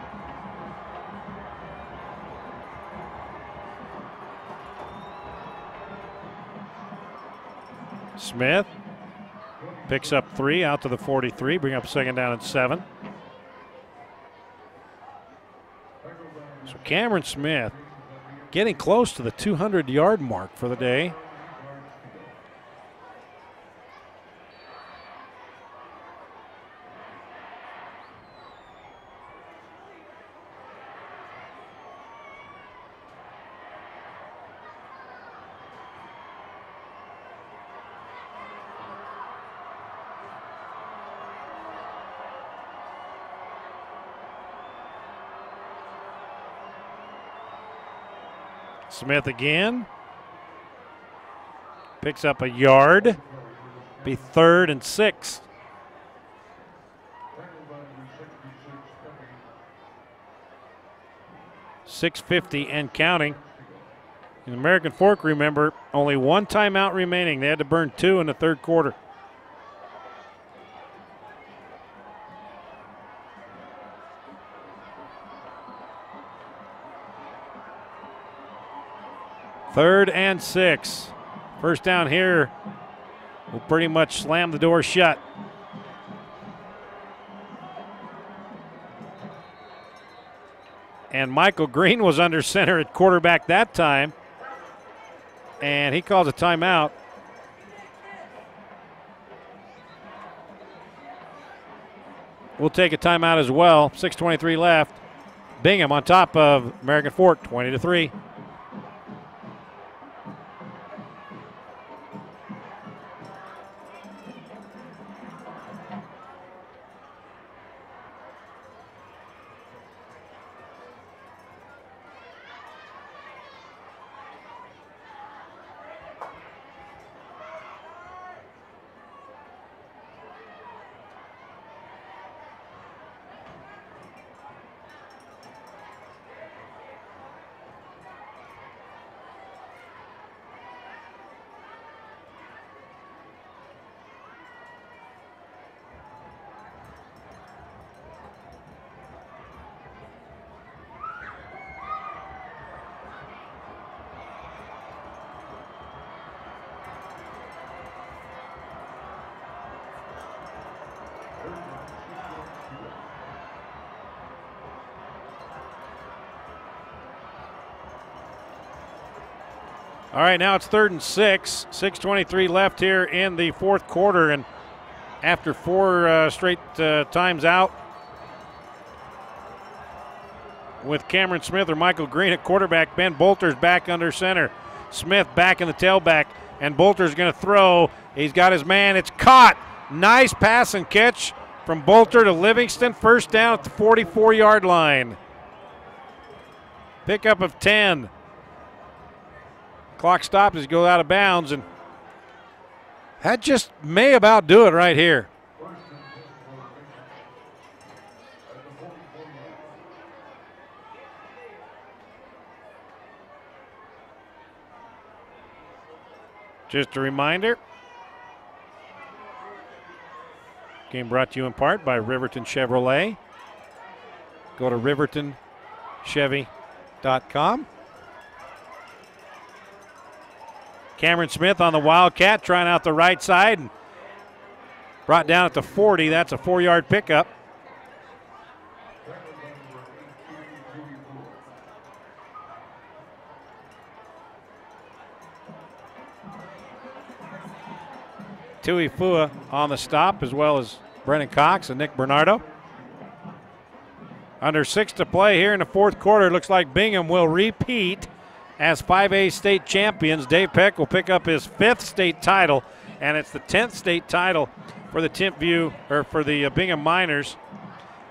Smith picks up 3 out to the 43, bring up second down and 7. So Cameron Smith getting close to the 200-yard mark for the day. Smith again. Picks up a yard. Be 3rd and 6. .650 and counting. In American Fork, remember, only 1 timeout remaining. They had to burn 2 in the 3rd quarter. Third and 6. First down here will pretty much slam the door shut. And Michael Green was under center at quarterback that time. And he calls a timeout. We'll take a timeout as well. 6:23 left. Bingham on top of American Fork, 20-3. All right, now it's 3rd and 6. 6:23 left here in the 4th quarter, and after 4 straight times out with Cameron Smith or Michael Green at quarterback, Ben Bolter's back under center. Smith back in the tailback, and Bolter's going to throw. He's got his man. It's caught. Nice pass and catch from Bolter to Livingston. First down at the 44-yard line. Pickup of 10. Clock stops as you go out of bounds, and that just may about do it right here. Just a reminder, game brought to you in part by Riverton Chevrolet. Go to rivertonchevy.com. Cameron Smith on the Wildcat, trying out the right side, and brought down at the 40. That's a 4-yard pickup. Tui Fua on the stop, as well as Brennan Cox and Nick Bernardo. Under 6 to play here in the 4th quarter. Looks like Bingham will repeat as 5A state champions. Dave Peck will pick up his 5th state title, and it's the 10th state title for the Bingham Miners.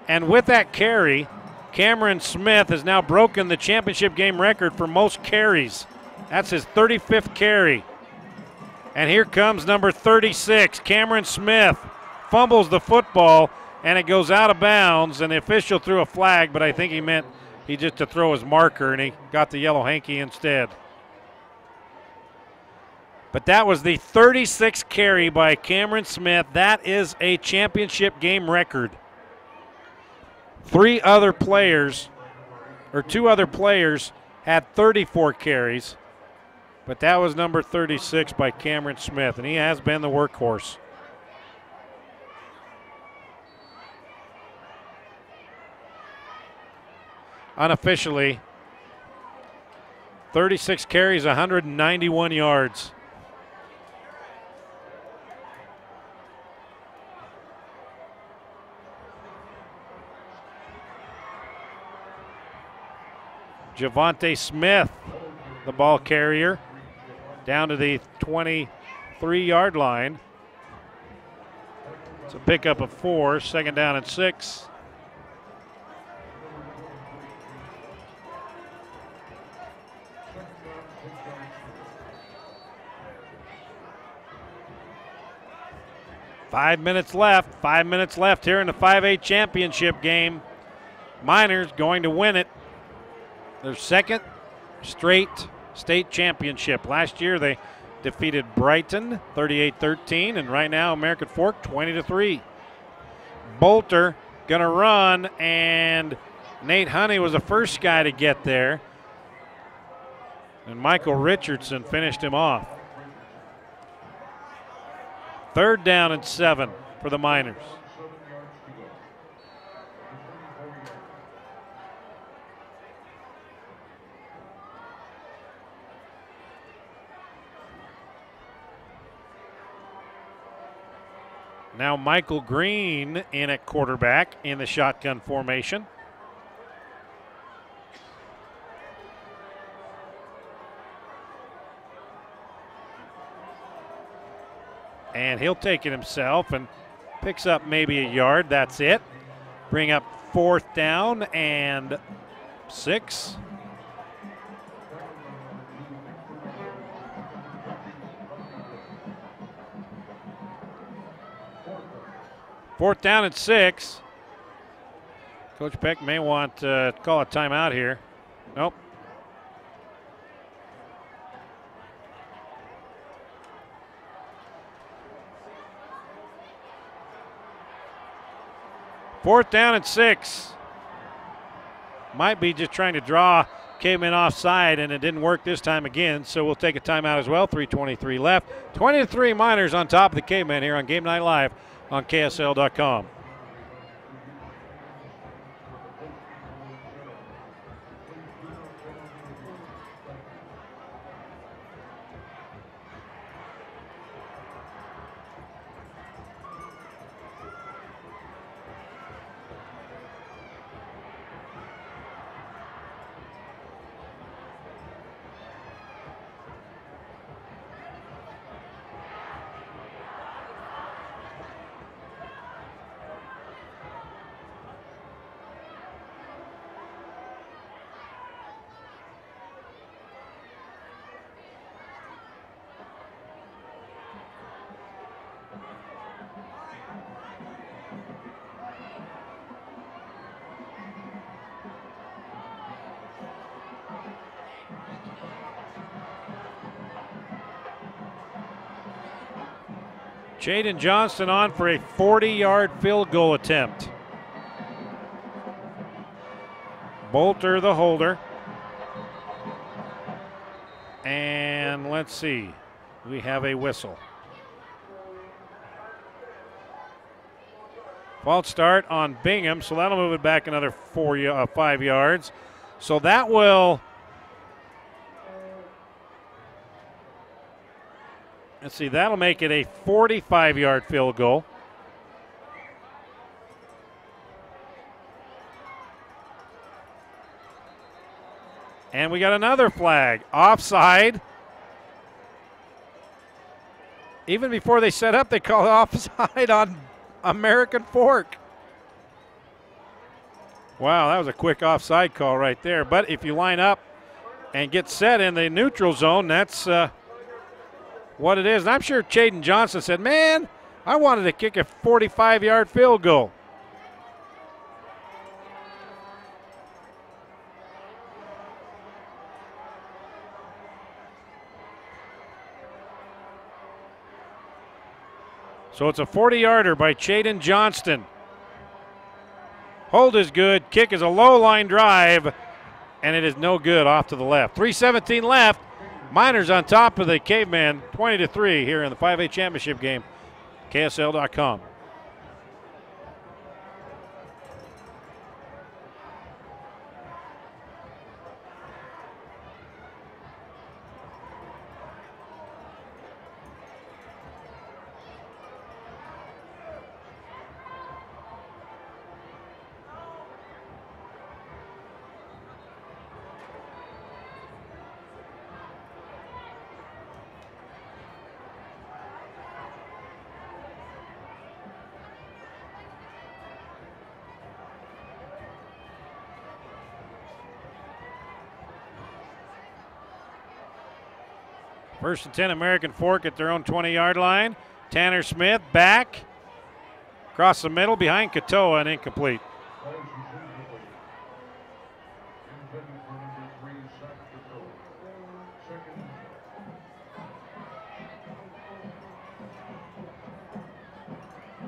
And with that carry, Cameron Smith has now broken the championship game record for most carries. That's his 35th carry. And here comes number 36, Cameron Smith. Fumbles the football, and it goes out of bounds, and the official threw a flag, but I think he meant he just to throw his marker, and he got the yellow hanky instead. But that was the 36th carry by Cameron Smith. That is a championship game record. Two other players had 34 carries, but that was number 36 by Cameron Smith, and he has been the workhorse. Unofficially, 36 carries, 191 yards. Javonte Smith, the ball carrier, down to the 23-yard line. It's a pickup of 4, second down and 6. Five minutes left here in the 5A championship game. Miners going to win it. Their second straight state championship. Last year they defeated Brighton 38-13, and right now American Fork 20-3. Bolter gonna run, and Nate Honey was the first guy to get there, and Michael Richardson finished him off. Third down and 7 for the Miners. Now Michael Green in at quarterback in the shotgun formation. And he'll take it himself and picks up maybe a yard. That's it. Bring up 4th down and 6. Fourth down and 6. Coach Peck may want to call a timeout here. Nope. Fourth down and 6. Might be just trying to draw Cavemen offside, and it didn't work this time again, so we'll take a timeout as well. 3:23 left. 20-3 Miners on top of the Cavemen here on Game Night Live on KSL.com. Jaden Johnston on for a 40-yard field goal attempt. Bolter the holder. And let's see, we have a whistle. False start on Bingham, so that'll move it back another 5 yards. So that will, let's see, that'll make it a 45-yard field goal. And we got another flag, offside. Even before they set up, they called offside on American Fork. Wow, that was a quick offside call right there. But if you line up and get set in the neutral zone, that's what it is. And I'm sure Chaden Johnson said, man, I wanted to kick a 45-yard field goal. So it's a 40-yarder by Chaden Johnston. Hold is good. Kick is a low line drive, and it is no good off to the left. 3:17 left. Miners on top of the Cavemen, 20-3 here in the 5A championship game. KSL.com. First and 10, American Fork at their own 20-yard line. Tanner Smith back. Across the middle behind Katoa and incomplete.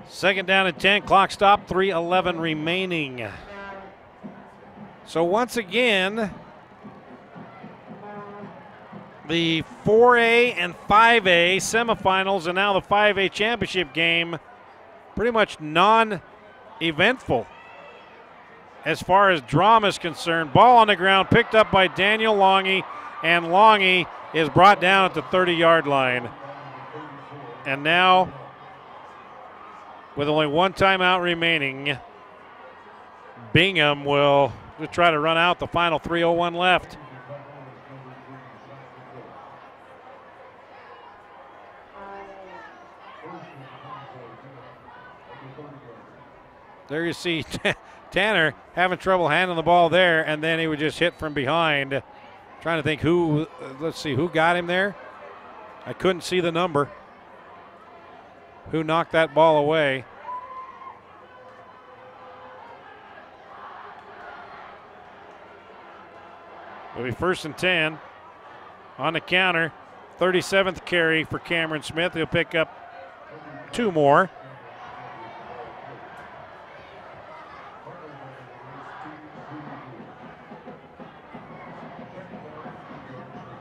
Second down and 10, clock stop, 3:11 remaining. So once again, the 4A and 5A semifinals and now the 5A championship game pretty much non-eventful as far as drama is concerned. Ball on the ground picked up by Daniel Longy, and Longy is brought down at the 30-yard line. And now, with only one timeout remaining, Bingham will just try to run out the final 3:01 left. There you see Tanner having trouble handling the ball there, and then he would just hit from behind. Trying to think who, let's see, who got him there? I couldn't see the number. Who knocked that ball away? It'll be first and 10 on the counter. 37th carry for Cameron Smith. He'll pick up 2 more.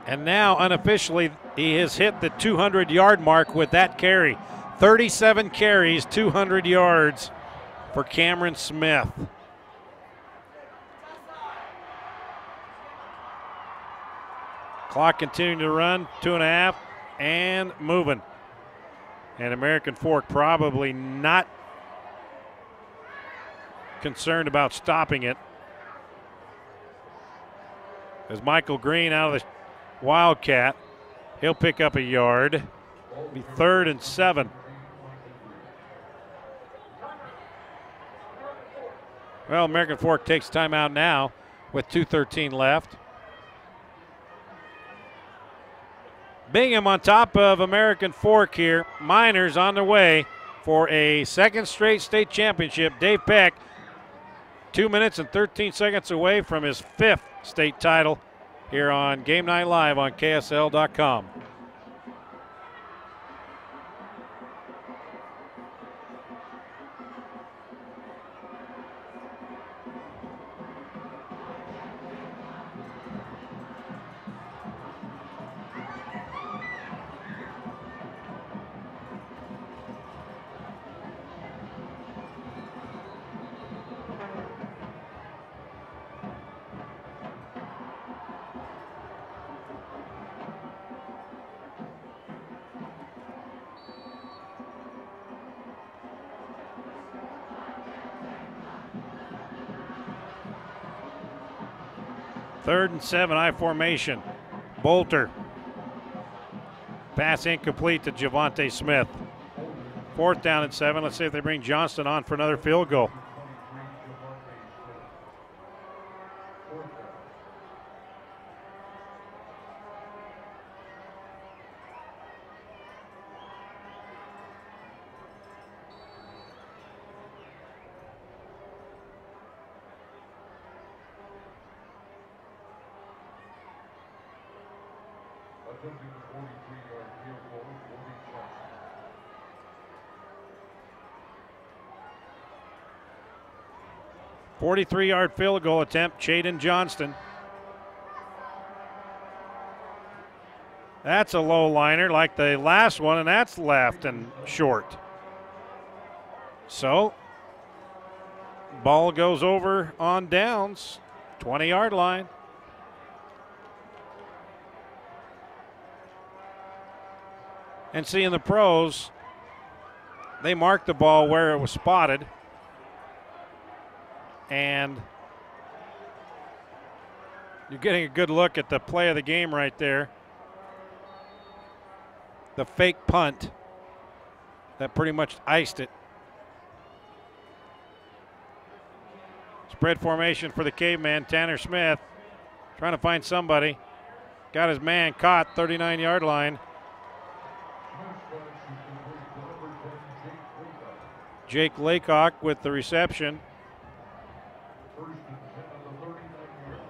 And now, unofficially, he has hit the 200-yard mark with that carry. 37 carries, 200 yards for Cameron Smith. Clock continuing to run, 2.5, and moving. And American Fork probably not concerned about stopping it, as Michael Green out of the Wildcat, he'll pick up a yard. Be 3rd and 7. Well, American Fork takes timeout now with 2:13 left. Bingham on top of American Fork here. Miners on their way for a second straight state championship. Dave Peck, 2 minutes and 13 seconds away from his 5th state title here on Game Night Live on KSL.com. Third and 7, I formation. Bolter. Pass incomplete to Javante Smith. 4th down and 7. Let's see if they bring Johnston on for another field goal. Fourth down. Attempting the 43-yard field goal will be Johnson. .43-yard field goal attempt, Chaden Johnston. That's a low liner like the last one, and that's left and short. So, ball goes over on downs, 20-yard line. And see, in the pros, they marked the ball where it was spotted. And you're getting a good look at the play of the game right there. The fake punt that pretty much iced it. Spread formation for the Caveman. Tanner Smith trying to find somebody. Got his man caught, 39-yard line. Jake Laycock with the reception. First and 10 on the 39-yard.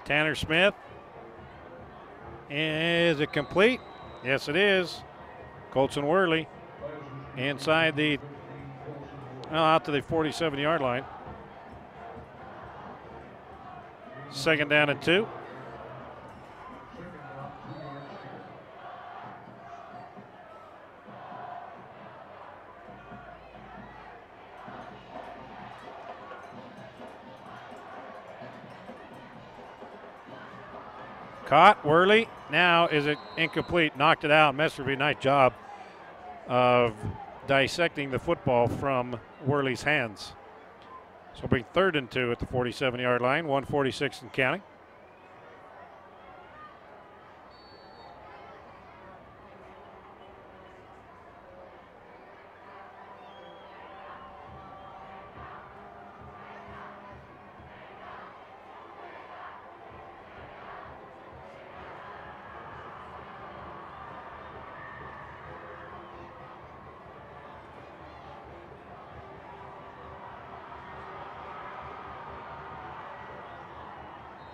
Tanner Smith. Is it complete? Yes, it is. Colson Worley inside the, out to the 47-yard line. Second down and 2. Caught, Worley. Now is it incomplete? Knocked it out. Mesterby, nice job of dissecting the football from Worley's hands. So it'll be 3rd and 2 at the 47-yard line, 1:46 and counting.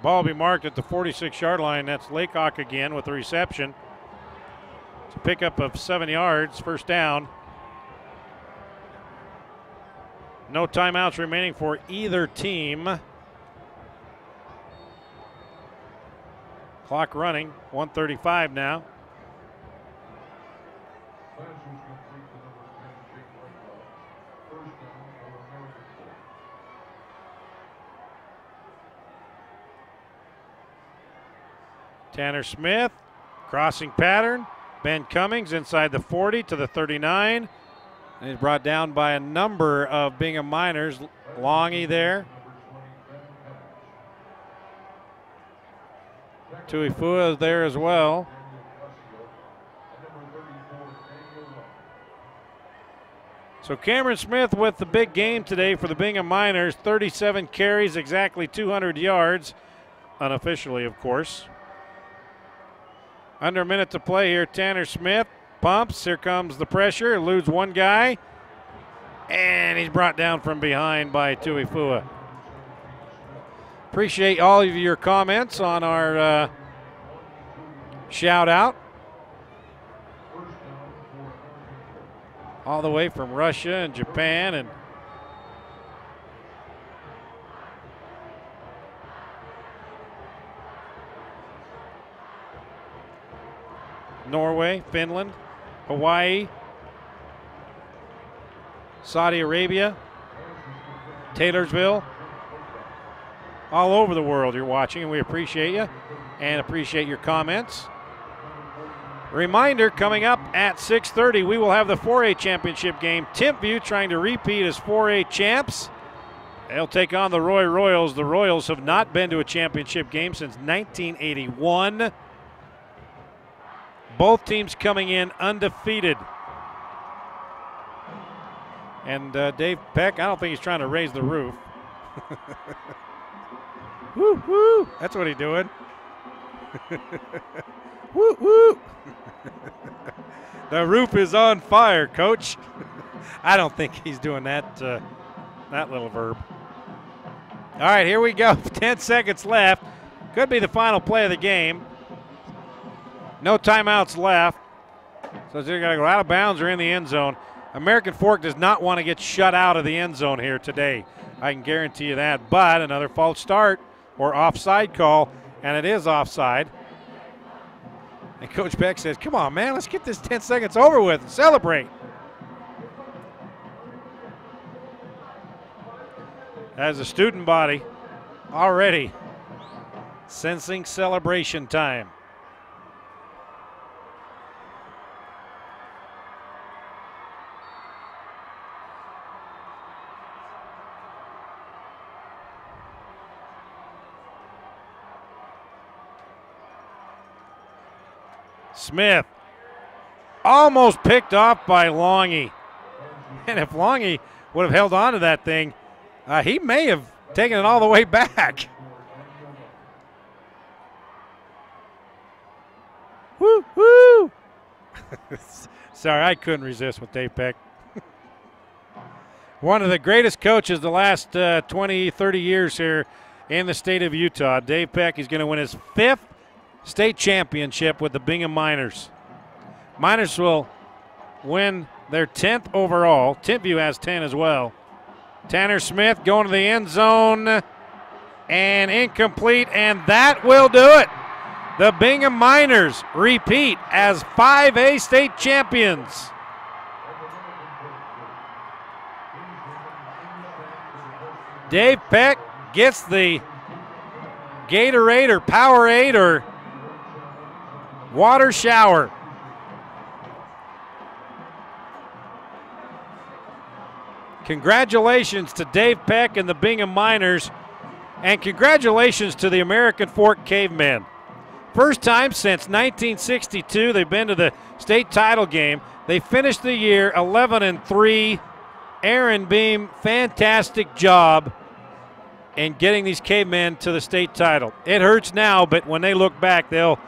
Ball will be marked at the 46-yard line. That's Laycock again with the reception. It's a pickup of 7 yards, first down. No timeouts remaining for either team. Clock running, 1:35 now. Tanner Smith, crossing pattern. Ben Cummings inside the 40 to the 39. And he's brought down by a number of Bingham Miners. Longy there. Tuifua is there as well. So Cameron Smith with the big game today for the Bingham Miners. 37 carries, exactly 200 yards. Unofficially, of course. Under a minute to play here. Tanner Smith pumps. Here comes the pressure. Eludes one guy. And he's brought down from behind by Tuifua. Appreciate all of your comments on our shout out. All the way from Russia and Japan and Norway, Finland, Hawaii, Saudi Arabia, Taylorsville, all over the world you're watching, and we appreciate you and appreciate your comments. Reminder, coming up at 6:30, we will have the 4A championship game. Timpview trying to repeat as 4A champs They'll take on the Roy Royals. The Royals have not been to a championship game since 1981. Both teams coming in undefeated. And Dave Peck, I don't think he's trying to raise the roof. Woo, woo. That's what he's doing. Woo, woo. The roof is on fire, Coach. I don't think he's doing that, that little verb. All right, here we go. 10 seconds left. Could be the final play of the game. No timeouts left. So they're going to go out of bounds or in the end zone. American Fork does not want to get shut out of the end zone here today. I can guarantee you that. But another false start or offside call, and it is offside. And Coach Beck says, come on, man, let's get this 10 seconds over with and celebrate. As a student body already sensing celebration time. Smith almost picked off by Longy. And if Longy would have held on to that thing, he may have taken it all the way back. Woo, woo. Sorry, I couldn't resist with Dave Peck. One of the greatest coaches the last 20, 30 years here in the state of Utah. Dave Peck is going to win his 5th state championship with the Bingham Miners. Miners will win their 10th overall. Timpview has 10 as well. Tanner Smith going to the end zone and incomplete, and that will do it. The Bingham Miners repeat as 5A state champions. Dave Peck gets the Gatorade or Powerade or water shower. Congratulations to Dave Peck and the Bingham Miners, and congratulations to the American Fork Cavemen. First time since 1962 they've been to the state title game. They finished the year 11-3. Aaron Beam, fantastic job in getting these Cavemen to the state title. It hurts now, but when they look back, they'll